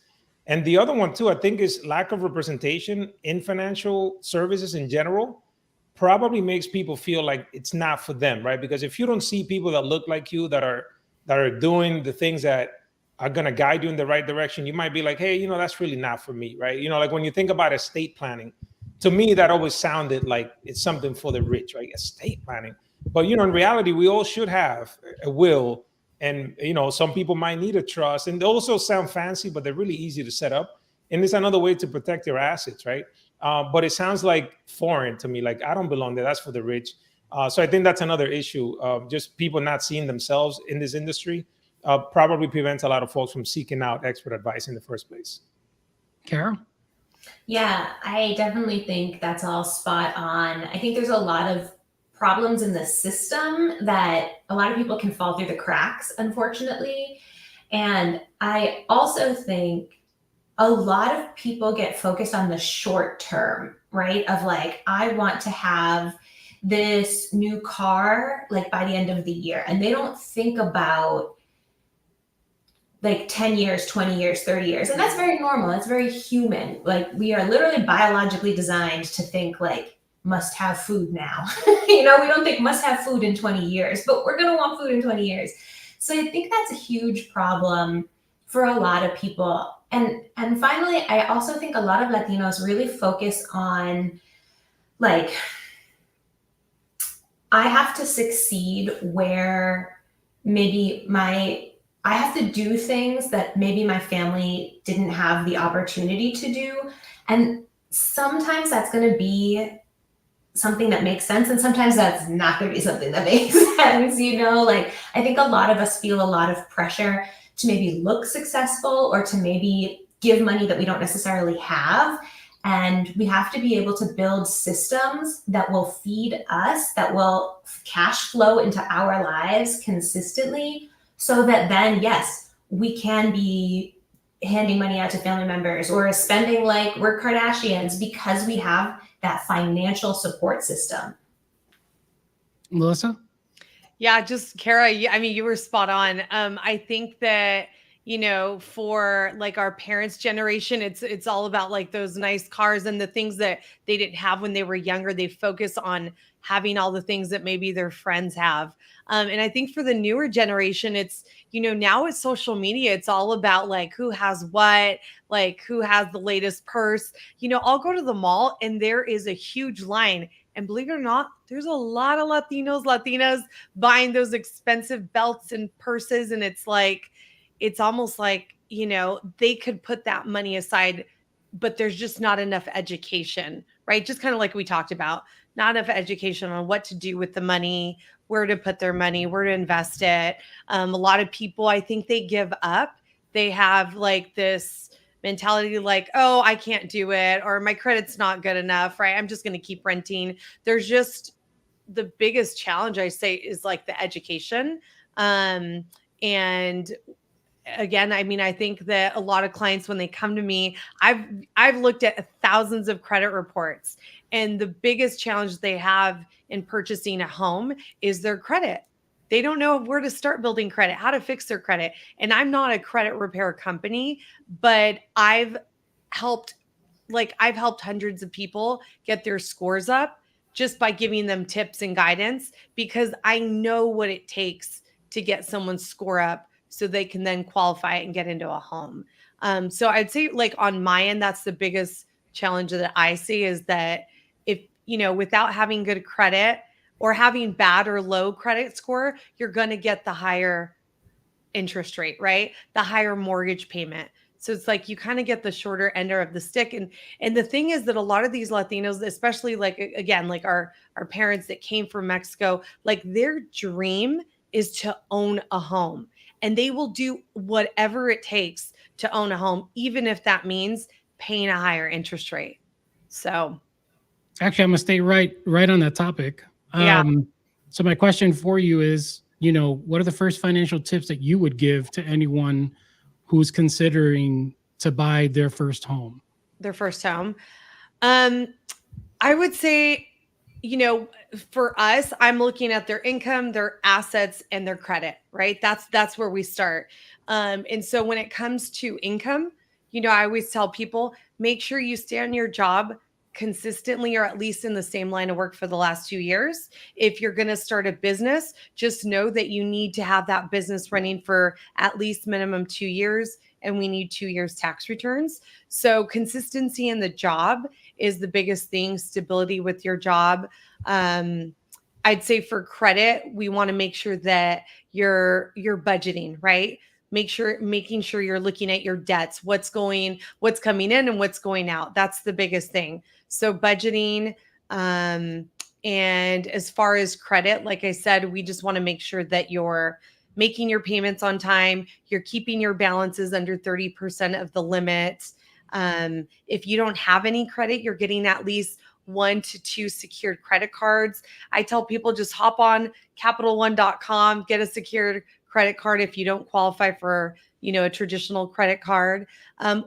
And the other one too, I think, is lack of representation in financial services in general. Probably makes people feel like it's not for them, right? Because if you don't see people that look like you, that are doing the things that are going to guide you in the right direction, you might be like, hey, that's really not for me, right? Like when you think about estate planning, to me, that always sounded like it's something for the rich, right? Estate planning. But, in reality, we all should have a will. And, some people might need a trust. And they also sound fancy, but they're really easy to set up. And it's another way to protect your assets, right? But it sounds like foreign to me. Like, I don't belong there. That's for the rich. So I think that's another issue. Just people not seeing themselves in this industry probably prevents a lot of folks from seeking out expert advice in the first place. Carol? Yeah, I definitely think that's all spot on. I think there's a lot of problems in the system that a lot of people can fall through the cracks, unfortunately. And I also think a lot of people get focused on the short term, right? Of like, I want to have this new car like by the end of the year. And they don't think about like 10 years, 20 years, 30 years. And that's very normal. That's very human. Like, we are literally biologically designed to think like, must have food now. We don't think must have food in 20 years, but we're going to want food in 20 years. So I think that's a huge problem for a lot of people. And finally, I also think a lot of Latinos really focus on like, I have to succeed where maybe I have to do things that maybe my family didn't have the opportunity to do. And sometimes that's going to be something that makes sense. And sometimes that's not going to be something that makes sense. Like, I think a lot of us feel a lot of pressure to maybe look successful or to maybe give money that we don't necessarily have. And we have to be able to build systems that will feed us, that will cash flow into our lives consistently, so that then, yes, we can be handing money out to family members or spending like we're Kardashians, because we have that financial support system. Melissa? Yeah, just Kara, I mean, you were spot on. I think that, for like our parents' generation, it's all about like those nice cars and the things that they didn't have when they were younger. They focus on having all the things that maybe their friends have. And I think for the newer generation, it's, now it's social media. It's all about like who has what, like who has the latest purse. I'll go to the mall and there is a huge line. And believe it or not, there's a lot of Latinas buying those expensive belts and purses. And it's almost like, they could put that money aside, but there's just not enough education, right? Just kind of like we talked about, not enough education on what to do with the money, where to put their money, where to invest it. A lot of people, I think they give up. They have like this mentality like, oh, I can't do it, or my credit's not good enough, right? I'm just going to keep renting. There's just the biggest challenge I say is like the education. And again, I mean, I think that a lot of clients, when they come to me, I've looked at thousands of credit reports, and the biggest challenge they have in purchasing a home is their credit. They don't know where to start building credit, how to fix their credit. And I'm not a credit repair company, but I've helped hundreds of people get their scores up just by giving them tips and guidance, because I know what it takes to get someone's score up so they can then qualify and get into a home. So I'd say like on my end, that's the biggest challenge that I see, is that if, without having good credit or having bad or low credit score, you're going to get the higher interest rate, right? The higher mortgage payment. So it's like you kind of get the shorter end of the stick. And the thing is that a lot of these Latinos, especially like, again, like our parents that came from Mexico, like their dream is to own a home, and they will do whatever it takes to own a home, even if that means paying a higher interest rate. So actually, I'm gonna stay right on that topic. Yeah. So my question for you is, what are the first financial tips that you would give to anyone who's considering to buy their first home? Their first home. I would say, for us, I'm looking at their income, their assets, and their credit, right? That's where we start. And so when it comes to income, I always tell people, make sure you stay on your job consistently, or at least in the same line of work for the last 2 years. If you're going to start a business, just know that you need to have that business running for at least minimum 2 years, and we need 2 years tax returns. So consistency in the job is the biggest thing, stability with your job. I'd say for credit, we want to make sure that you're budgeting, right? Making sure you're looking at your debts, what's coming in and what's going out. That's the biggest thing. So budgeting, and as far as credit, like I said, we just want to make sure that you're making your payments on time, you're keeping your balances under 30% of the limit. If you don't have any credit, you're getting at least 1 to 2 secured credit cards. I tell people just hop on CapitalOne.com, get a secured credit card if you don't qualify for, a traditional credit card,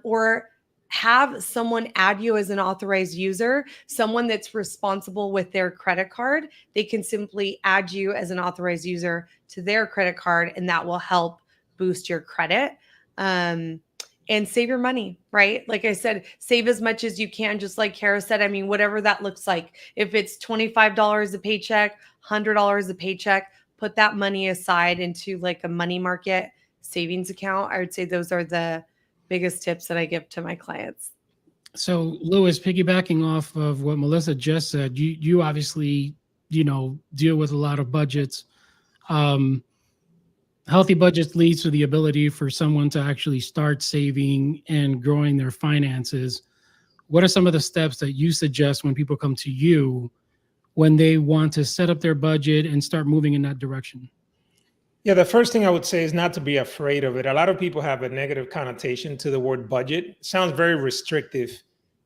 or have someone add you as an authorized user, someone that's responsible with their credit card. They can simply add you as an authorized user to their credit card, and that will help boost your credit. And save your money, right? Like I said, save as much as you can, just like Kara said. I mean, whatever that looks like. If it's $25 a paycheck, $100 a paycheck, put that money aside into like a money market savings account. I would say those are the biggest tips that I give to my clients. So Louis, piggybacking off of what Melissa just said, you obviously, deal with a lot of budgets. Healthy budgets leads to the ability for someone to actually start saving and growing their finances. What are some of the steps that you suggest when people come to you when they want to set up their budget and start moving in that direction? Yeah, the first thing I would say is not to be afraid of it. A lot of people have a negative connotation to the word budget. It sounds very restrictive,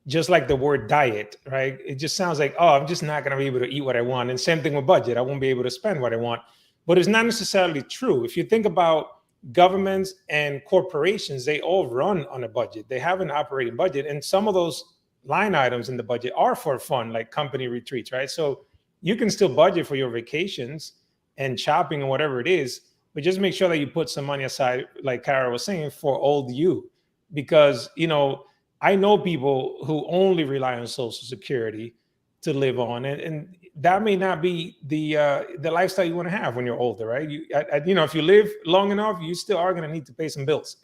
just like the word diet, right? It just sounds like, oh, I'm just not going to be able to eat what I want. And same thing with budget. I won't be able to spend what I want. But it's not necessarily true. If you think about governments and corporations, they all run on a budget. They have an operating budget, and some of those line items in the budget are for fun, like company retreats, right? So you can still budget for your vacations and shopping and whatever it is, but just make sure that you put some money aside, like Kara was saying, for old you. Because, I know people who only rely on Social Security to live on, and that may not be the lifestyle you want to have when you're older, right? If you live long enough, you still are going to need to pay some bills.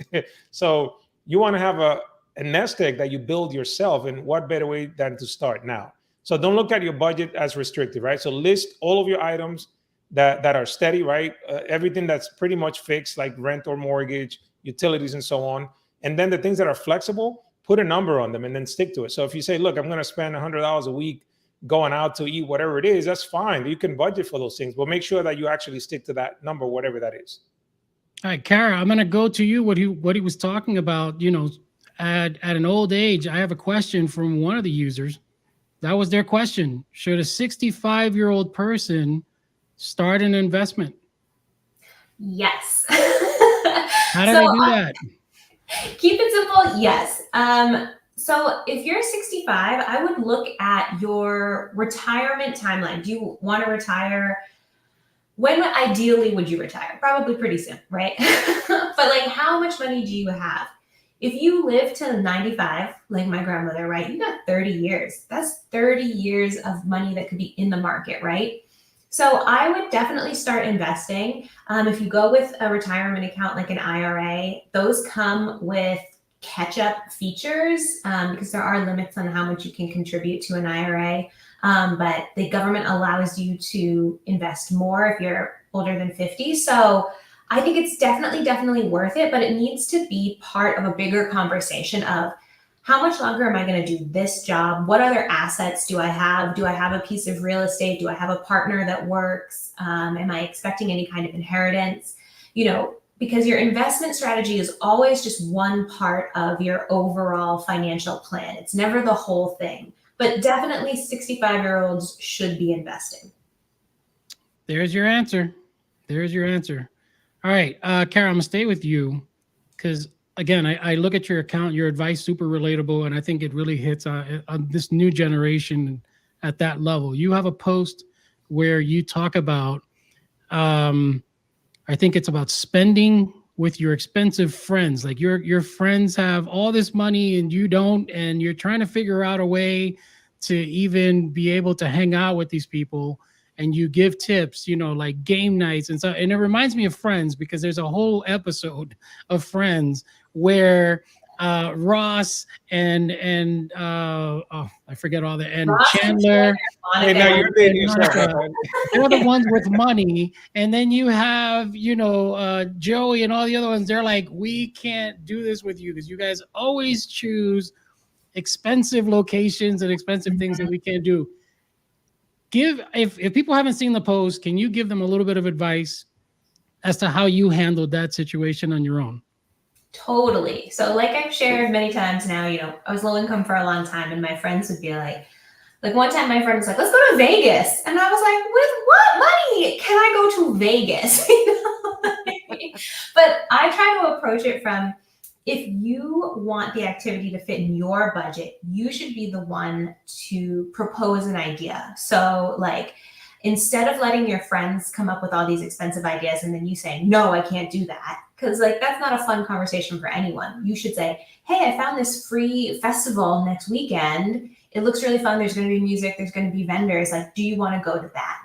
So you want to have a nest egg that you build yourself, and what better way than to start now? So don't look at your budget as restricted, right? So list all of your items that are steady, right? Everything that's pretty much fixed, like rent or mortgage, utilities, and so on. And then the things that are flexible, put a number on them and then stick to it. So if you say, look, I'm going to spend $100 a week going out to eat, whatever it is, that's fine. You can budget for those things, but make sure that you actually stick to that number, whatever that is. All right, Kara, I'm going to go to you. What he was talking about, at an old age. I have a question from one of the users. That was their question. Should a 65-year-old person start an investment? Yes. How do they do that? Keep it simple. Yes. So if you're 65, I would look at your retirement timeline. Do you want to retire? When ideally would you retire? Probably pretty soon, right? But like, how much money do you have? If you live to 95, like my grandmother, right? You got 30 years. That's 30 years of money that could be in the market, right? So I would definitely start investing. If you go with a retirement account like an IRA, those come with catch-up features because there are limits on how much you can contribute to an IRA. But the government allows you to invest more if you're older than 50. So I think it's definitely worth it, but it needs to be part of a bigger conversation of how much longer am I going to do this job? What other assets do I have? Do I have a piece of real estate? Do I have a partner that works? Am I expecting any kind of inheritance? Because your investment strategy is always just one part of your overall financial plan. It's never the whole thing, but definitely 65-year-olds should be investing. There's your answer. All right, Kara, I'm gonna stay with you because again, I look at your account, your advice, super relatable, and I think it really hits on this new generation at that level. You have a post where you talk about, I think it's about spending with your expensive friends. Like your friends have all this money and you don't, and you're trying to figure out a way to even be able to hang out with these people. And you give tips, like game nights and stuff. And it reminds me of Friends because there's a whole episode of Friends where Ross and I forget all the and Ross Chandler. Hey, now you're dating yourself. They're the ones with money, and then you have Joey and all the other ones. They're like, we can't do this with you because you guys always choose expensive locations and expensive things that we can't do. If people haven't seen the post, can you give them a little bit of advice as to how you handled that situation on your own? Totally. So like I've shared many times now, I was low income for a long time and my friends would be like one time my friend was like, let's go to Vegas. And I was like, with what money can I go to Vegas? But I try to approach it from, if you want the activity to fit in your budget, you should be the one to propose an idea. So like, instead of letting your friends come up with all these expensive ideas and then you say, no, I can't do that. Because that's not a fun conversation for anyone. You should say, hey, I found this free festival next weekend. It looks really fun. There's going to be music. There's going to be vendors. Like, do you want to go to that?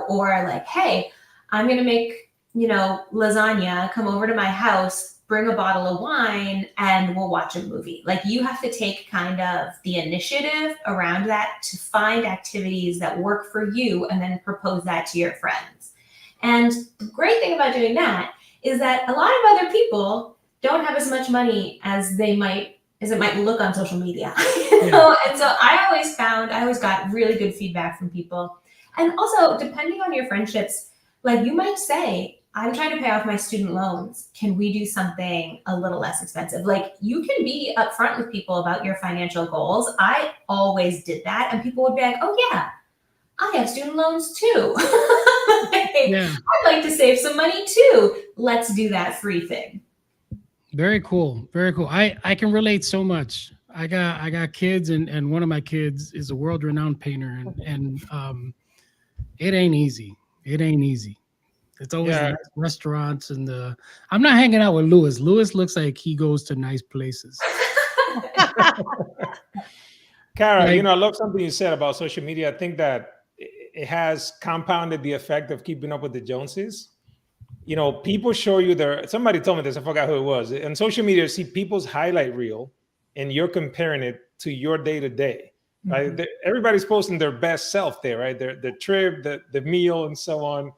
Or like, hey, I'm going to make, lasagna, come over to my house, bring a bottle of wine, and we'll watch a movie. Like, you have to take kind of the initiative around that to find activities that work for you and then propose that to your friends. And the great thing about doing that is that a lot of other people don't have as much money as it might look on social media. And so I always got really good feedback from people. And also, depending on your friendships, like you might say, I'm trying to pay off my student loans. Can we do something a little less expensive? Like, you can be upfront with people about your financial goals. I always did that. And people would be like, oh yeah, I have student loans too. Yeah. I'd like to save some money too. Let's do that free thing. Very cool. Very cool. I can relate so much. I got kids, and one of my kids is a world-renowned painter, and it ain't easy. It ain't easy. It's always the Yeah. nice restaurants and the. I'm not hanging out with Lewis. Lewis looks like he goes to nice places. Kara, Like- I love something you said about social media. I think that it has compounded the effect of keeping up with the Joneses. People show you somebody told me this, I forgot who it was. On social media, you see people's highlight reel and you're comparing it to your day to day, right? Mhm. Everybody's posting their best self there, right? The trip, the meal, and so on.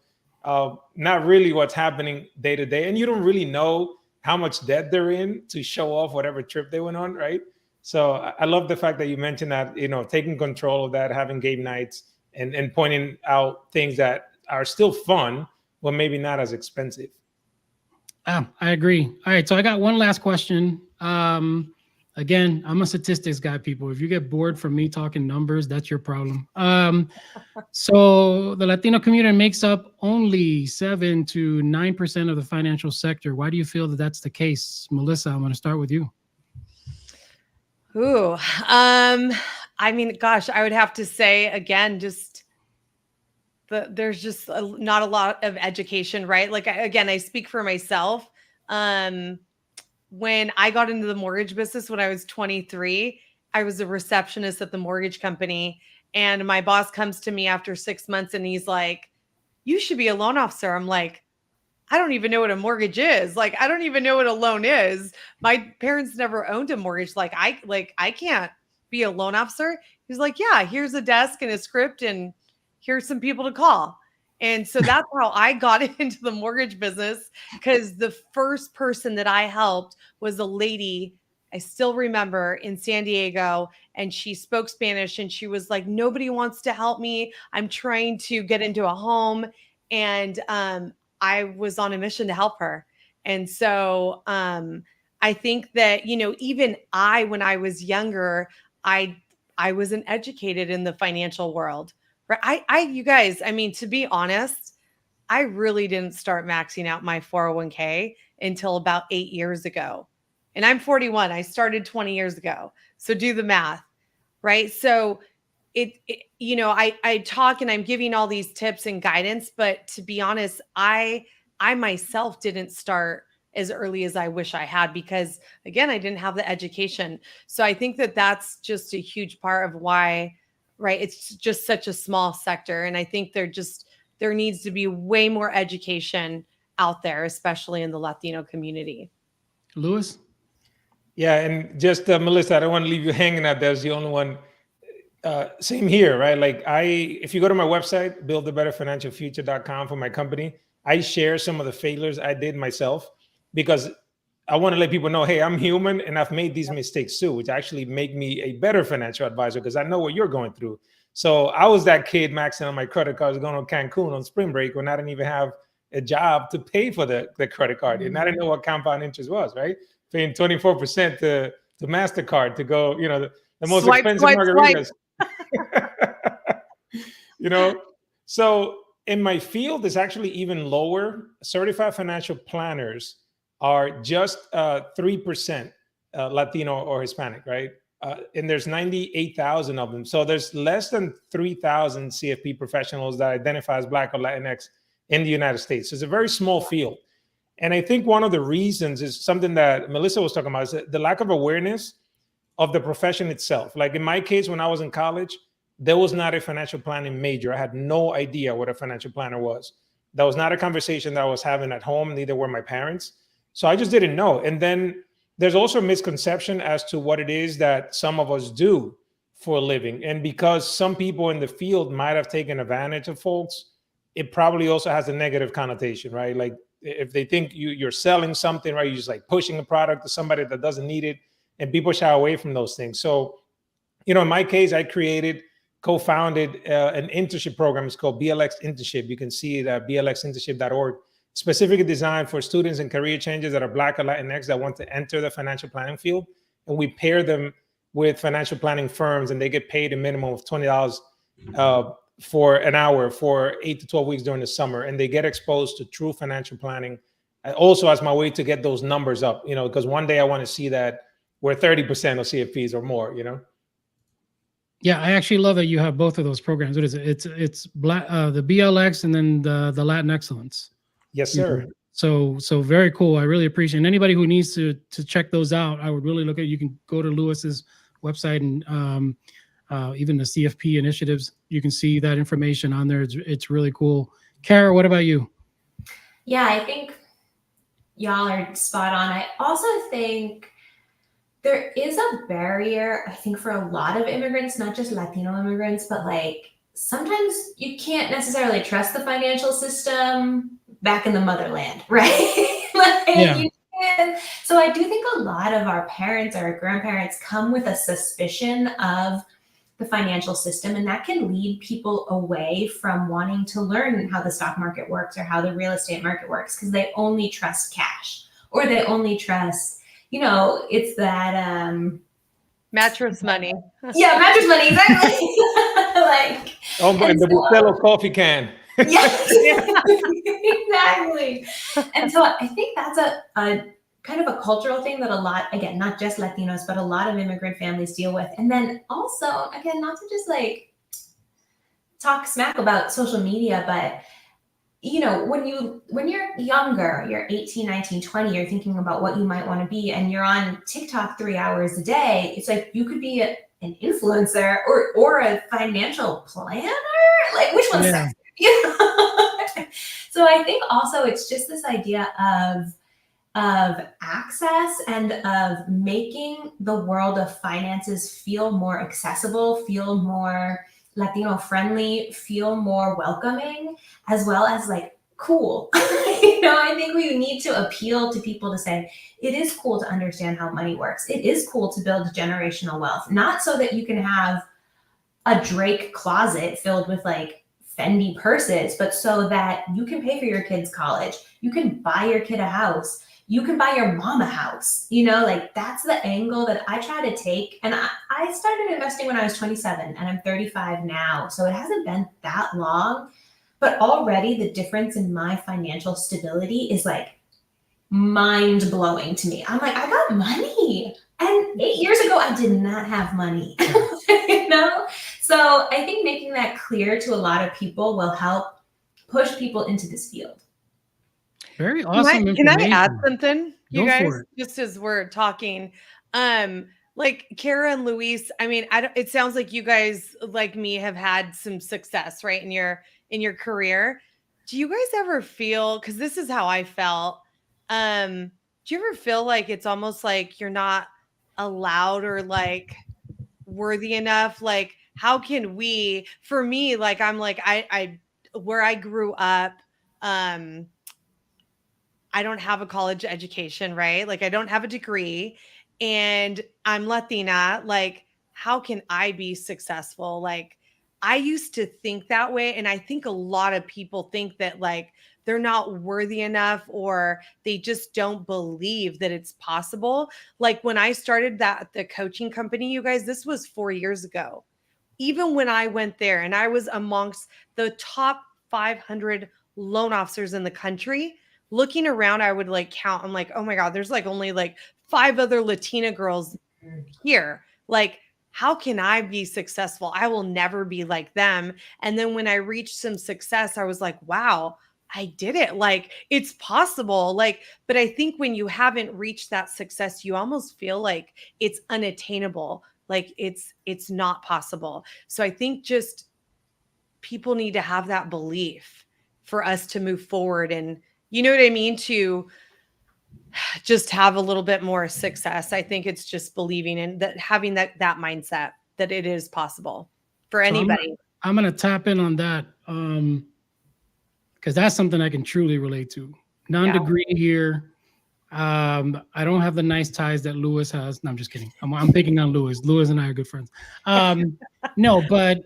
Not really what's happening day to day. And you don't really know how much debt they're in to show off whatever trip they went on, right? So I love the fact that you mentioned that, taking control of that, having game nights, and pointing out things that are still fun, but maybe not as expensive. I agree. All right, so I got one last question. Again, I'm a statistics guy, people. If you get bored from me talking numbers, that's your problem. So the Latino community makes up only 7 to 9% of the financial sector. Why do you feel that that's the case? Melissa, I'm going to start with you. Ooh, I mean, gosh, I would have to say again, just there's just not a lot of education, right? Like, again, I speak for myself. When I got into the mortgage business when I was 23, I was a receptionist at the mortgage company. And my boss comes to me after 6 months and he's like, you should be a loan officer. I'm like, I don't even know what a mortgage is. Like, I don't even know what a loan is. My parents never owned a mortgage. I can't be a loan officer. He's like, yeah, here's a desk and a script and here's some people to call. And so that's how I got into the mortgage business, because the first person that I helped was a lady, I still remember, in San Diego, and she spoke Spanish and she was like, nobody wants to help me. I'm trying to get into a home. And I was on a mission to help her. And so I think that, even when I was younger, I wasn't educated in the financial world. Right. You guys, I mean, to be honest, I really didn't start maxing out my 401k until about 8 years ago. And I'm 41. I started 20 years ago. So do the math, right? So I talk and I'm giving all these tips and guidance, but to be honest, I myself didn't start as early as I wish I had, because again, I didn't have the education. So I think that that's just a huge part of why, right? It's just such a small sector. And I think there needs to be way more education out there, especially in the Latino community. Lewis? Yeah, and just Melissa, I don't want to leave you hanging out there as the only one. Same here, right? Like if you go to my website, buildabetterfinancialfuture.com, for my company, I share some of the failures I did myself, because I want to let people know, hey, I'm human and I've made these mistakes too, which actually make me a better financial advisor because I know what you're going through. So I was that kid maxing on my credit cards, going to Cancun on spring break when I didn't even have a job to pay for the credit card. And I didn't know what compound interest was, right? Paying 24% to MasterCard to go, the most expensive margaritas. So in my field, it's actually even lower. Certified financial planners are just 3% Latino or Hispanic, right? And there's 98,000 of them. So there's less than 3,000 CFP professionals that identify as Black or Latinx in the United States. So it's a very small field. And I think one of the reasons is something that Melissa was talking about, is the lack of awareness of the profession itself. Like in my case, when I was in college, there was not a financial planning major. I had no idea what a financial planner was. That was not a conversation that I was having at home, neither were my parents. So I just didn't know. And then there's also a misconception as to what it is that some of us do for a living. And because some people in the field might have taken advantage of folks, it probably also has a negative connotation, right? Like if they think you're selling something, right? You're just like pushing a product to somebody that doesn't need it, and people shy away from those things. So, in my case, I co-founded an internship program. It's called BLX Internship. You can see it at blxinternship.org, specifically designed for students and career changers that are Black or Latinx that want to enter the financial planning field. And we pair them with financial planning firms, and they get paid a minimum of $20 for an hour for 8 to 12 weeks during the summer, and they get exposed to true financial planning. Also as my way to get those numbers up, because one day I want to see that we're 30% of CFPs or more, Yeah, I actually love that you have both of those programs. What is it? It's the BLX and then the Latin Excellence. Yes, sir. So very cool. I really appreciate it. And anybody who needs to check those out, I would really look at. You can go to Lewis's website and even the CFP initiatives. You can see that information on there. It's really cool. Kara, what about you? Yeah, I think y'all are spot on. I also think there is a barrier, I think, for a lot of immigrants, not just Latino immigrants, but like sometimes you can't necessarily trust the financial system back in the motherland, right? You can. So I do think a lot of our parents or our grandparents come with a suspicion of the financial system, and that can lead people away from wanting to learn how the stock market works or how the real estate market works, because they only trust cash, or they only trust, it's that mattress money. Yeah, mattress money, exactly. And the Bustelo coffee can. Yes, exactly. And so I think that's a kind of a cultural thing that a lot, again, not just Latinos, but a lot of immigrant families deal with. And then also, again, not to just like talk smack about social media, but when you're younger, you're 18, 19, 20, you're thinking about what you might want to be, and you're on TikTok 3 hours a day. It's like you could be an influencer or a financial planner. Like, which one's sexier? So I think also it's just this idea of access and of making the world of finances feel more accessible, feel more Latino friendly, feel more welcoming, as well as like cool. I think we need to appeal to people to say, it is cool to understand how money works. It is cool to build generational wealth, not so that you can have a Drake closet filled with like Fendi purses, but so that you can pay for your kids' college. You can buy your kid a house. You can buy your mom a house. Like that's the angle that I try to take. And I started investing when I was 27 and I'm 35 now. So it hasn't been that long, but already the difference in my financial stability is like mind blowing to me. I'm like, I got money. And 8 years ago, I did not have money, So I think making that clear to a lot of people will help push people into this field. Very awesome. Can I add something, you guys, for it. just as we're talking? Like Kara and Luis, I mean, it sounds like you guys, like me, have had some success, right, in your career. Do you guys ever feel, because this is how I felt, do you ever feel like it's almost like you're not allowed or like worthy enough? Like, how can we, for me, like, I'm like, I where I grew up, I don't have a college education, right? Like I don't have a degree and I'm Latina. Like, how can I be successful? Like, I used to think that way. And I think a lot of people think that like they're not worthy enough or they just don't believe that it's possible. Like when I started the coaching company, you guys, this was 4 years ago. Even when I went there and I was amongst the top 500 loan officers in the country, looking around, I would like count. I'm like, oh my God, there's like only like 5 other Latina girls here. Like, how can I be successful? I will never be like them. And then when I reached some success, I was like, wow, I did it. Like, it's possible. Like, but I think when you haven't reached that success, you almost feel like it's unattainable. Like it's not possible. So I think just people need to have that belief for us to move forward and, you know what I mean? To just have a little bit more success. I think it's just believing in that, having that mindset that it is possible for anybody. I'm going to tap in on that because that's something I can truly relate to. Non-degree here. I don't have the nice ties that Lewis has. No, I'm just kidding. I'm picking on Lewis. Lewis and I are good friends. No, but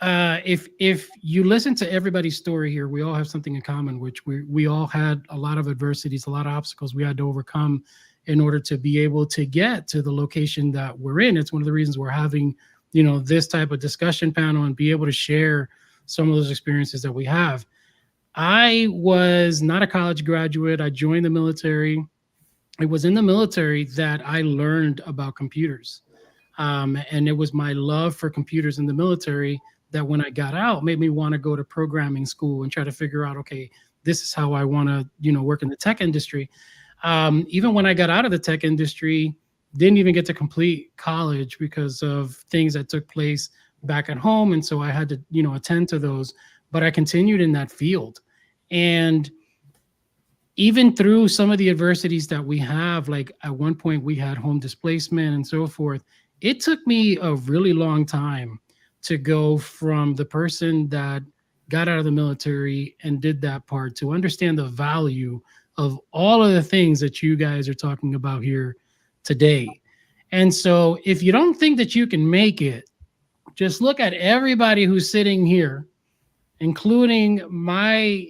if you listen to everybody's story here, we all have something in common, which we all had a lot of adversities, a lot of obstacles we had to overcome in order to be able to get to the location that we're in. It's one of the reasons we're having this type of discussion panel and be able to share some of those experiences that we have. I was not a college graduate. I joined the military. It was in the military that I learned about computers. And it was my love for computers in the military that when I got out made me want to go to programming school and try to figure out, okay, this is how I want to, work in the tech industry. Even when I got out of the tech industry, didn't even get to complete college because of things that took place back at home. And so I had to, attend to those, but I continued in that field. And even through some of the adversities that we have, like at one point we had home displacement and so forth, it took me a really long time to go from the person that got out of the military and did that part to understand the value of all of the things that you guys are talking about here today. And so if you don't think that you can make it, just look at everybody who's sitting here, including my,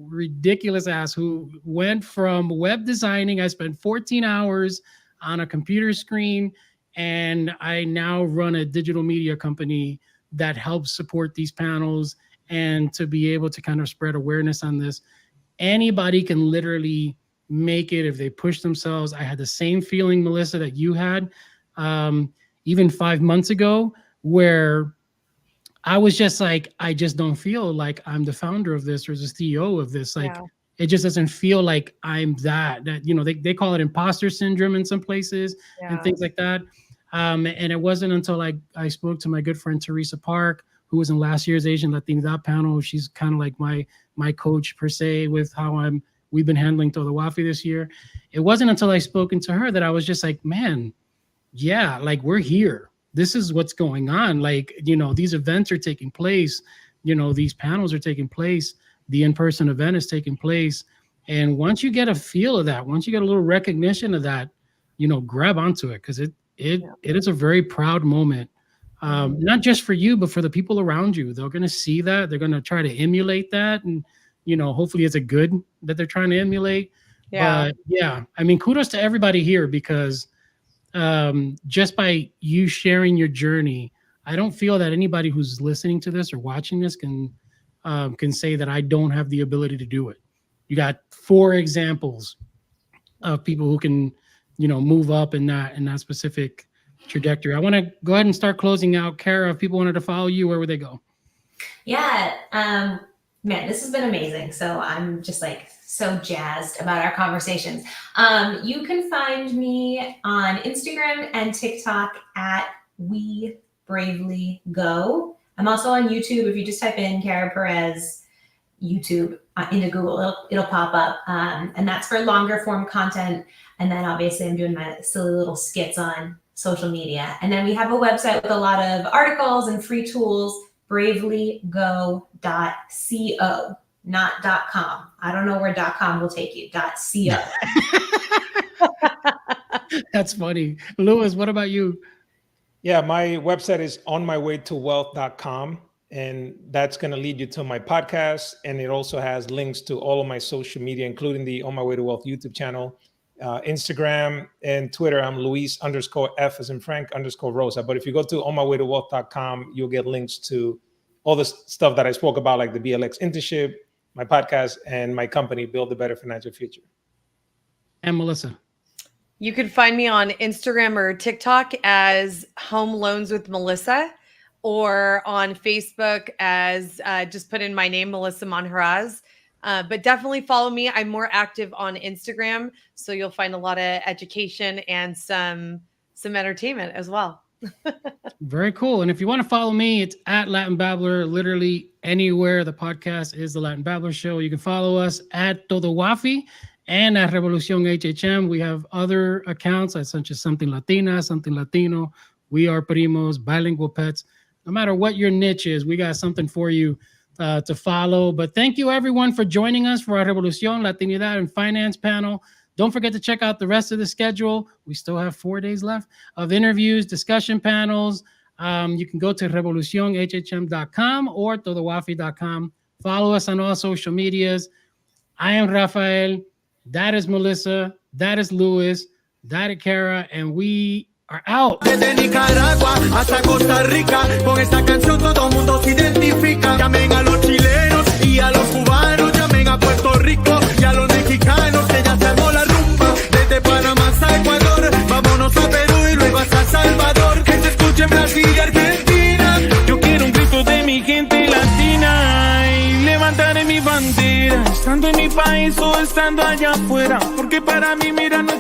ridiculous ass who went from web designing. I spent 14 hours on a computer screen, and I now run a digital media company that helps support these panels and to be able to kind of spread awareness on this. Anybody can literally make it if they push themselves. I had the same feeling, Melissa, that you had even 5 months ago, where I was just like, I just don't feel like I'm the founder of this or the CEO of this. Like, it just doesn't feel like I'm that, they call it imposter syndrome in some places and things like that. And it wasn't until I spoke to my good friend, Teresa Park, who was in last year's Asian Latinidad panel. She's kind of like my coach per se with how we've been handling Todo Wafi this year. It wasn't until I spoken to her that I was just like, man, yeah, like we're here. This is what's going on. Like, these events are taking place, these panels are taking place, the in-person event is taking place. And once you get a feel of that, once you get a little recognition of that, grab onto it, because it is a very proud moment. Not just for you, but for the people around you. They're going to see that. They're going to try to emulate that. And, hopefully it's a good that they're trying to emulate. But yeah, I mean, kudos to everybody here, because just by you sharing your journey, I don't feel that anybody who's listening to this or watching this can say that I don't have the ability to do it. You got 4 examples of people who can, move up in that specific trajectory. I want to go ahead and start closing out. Kara, if people wanted to follow you, where would they go? Yeah, man, this has been amazing. So I'm just like so jazzed about our conversations. You can find me on Instagram and TikTok at We Bravely Go. I'm also on YouTube. If you just type in Kara Perez YouTube into Google, it'll pop up. And that's for longer form content. And then obviously I'm doing my silly little skits on social media. And then we have a website with a lot of articles and free tools, bravelygo.co, not .com. I don't know where .com will take you, .co. That's funny. Louis, what about you? Yeah, my website is onmywaytowealth.com, and that's going to lead you to my podcast. And it also has links to all of my social media, including the On My Way to Wealth YouTube channel, Instagram and Twitter. I'm Luis_F as in Frank _Rosa. But if you go to onmywaytowealth.com, you'll get links to all the stuff that I spoke about, like the BLX internship, my podcast, and my company, Build a Better Financial Future. And Melissa? You can find me on Instagram or TikTok as Home Loans with Melissa, or on Facebook as just put in my name, Melissa Monjaraz. But definitely follow me. I'm more active on Instagram, so you'll find a lot of education and some entertainment as well. Very cool. And if you want to follow me, it's at Latin Babbler. Literally anywhere the podcast is the Latin Babbler Show. You can follow us at Todo Wafi and at Revolucion HHM. We have other accounts such as Something Latina, Something Latino, We Are Primos, Bilingual Pets. No matter what your niche is, we got something for you to follow. But thank you, everyone, for joining us for our Revolucion, Latinidad, and Finance panel. Don't forget to check out the rest of the schedule. We still have 4 days left of interviews, discussion panels. You can go to revolucionhhm.com or todowafi.com. Follow us on all social medias. I am Rafael. That is Melissa. That is Louis. That is Kara. And we are out. Desde Nicaragua hasta Costa Rica, con esta canción todo el mundo se identifica. Llamen a los chilenos y a los cubanos, llamen a Puerto Rico y a los mexicanos, que ya se armó la rumba. Desde Panamá hasta Ecuador, vámonos a Perú y luego hasta Salvador. Que se escuche en Brasil y Argentina. Yo quiero un grito de mi gente latina y levantaré mi bandera, estando en mi país o estando allá afuera, porque para mí, mira, no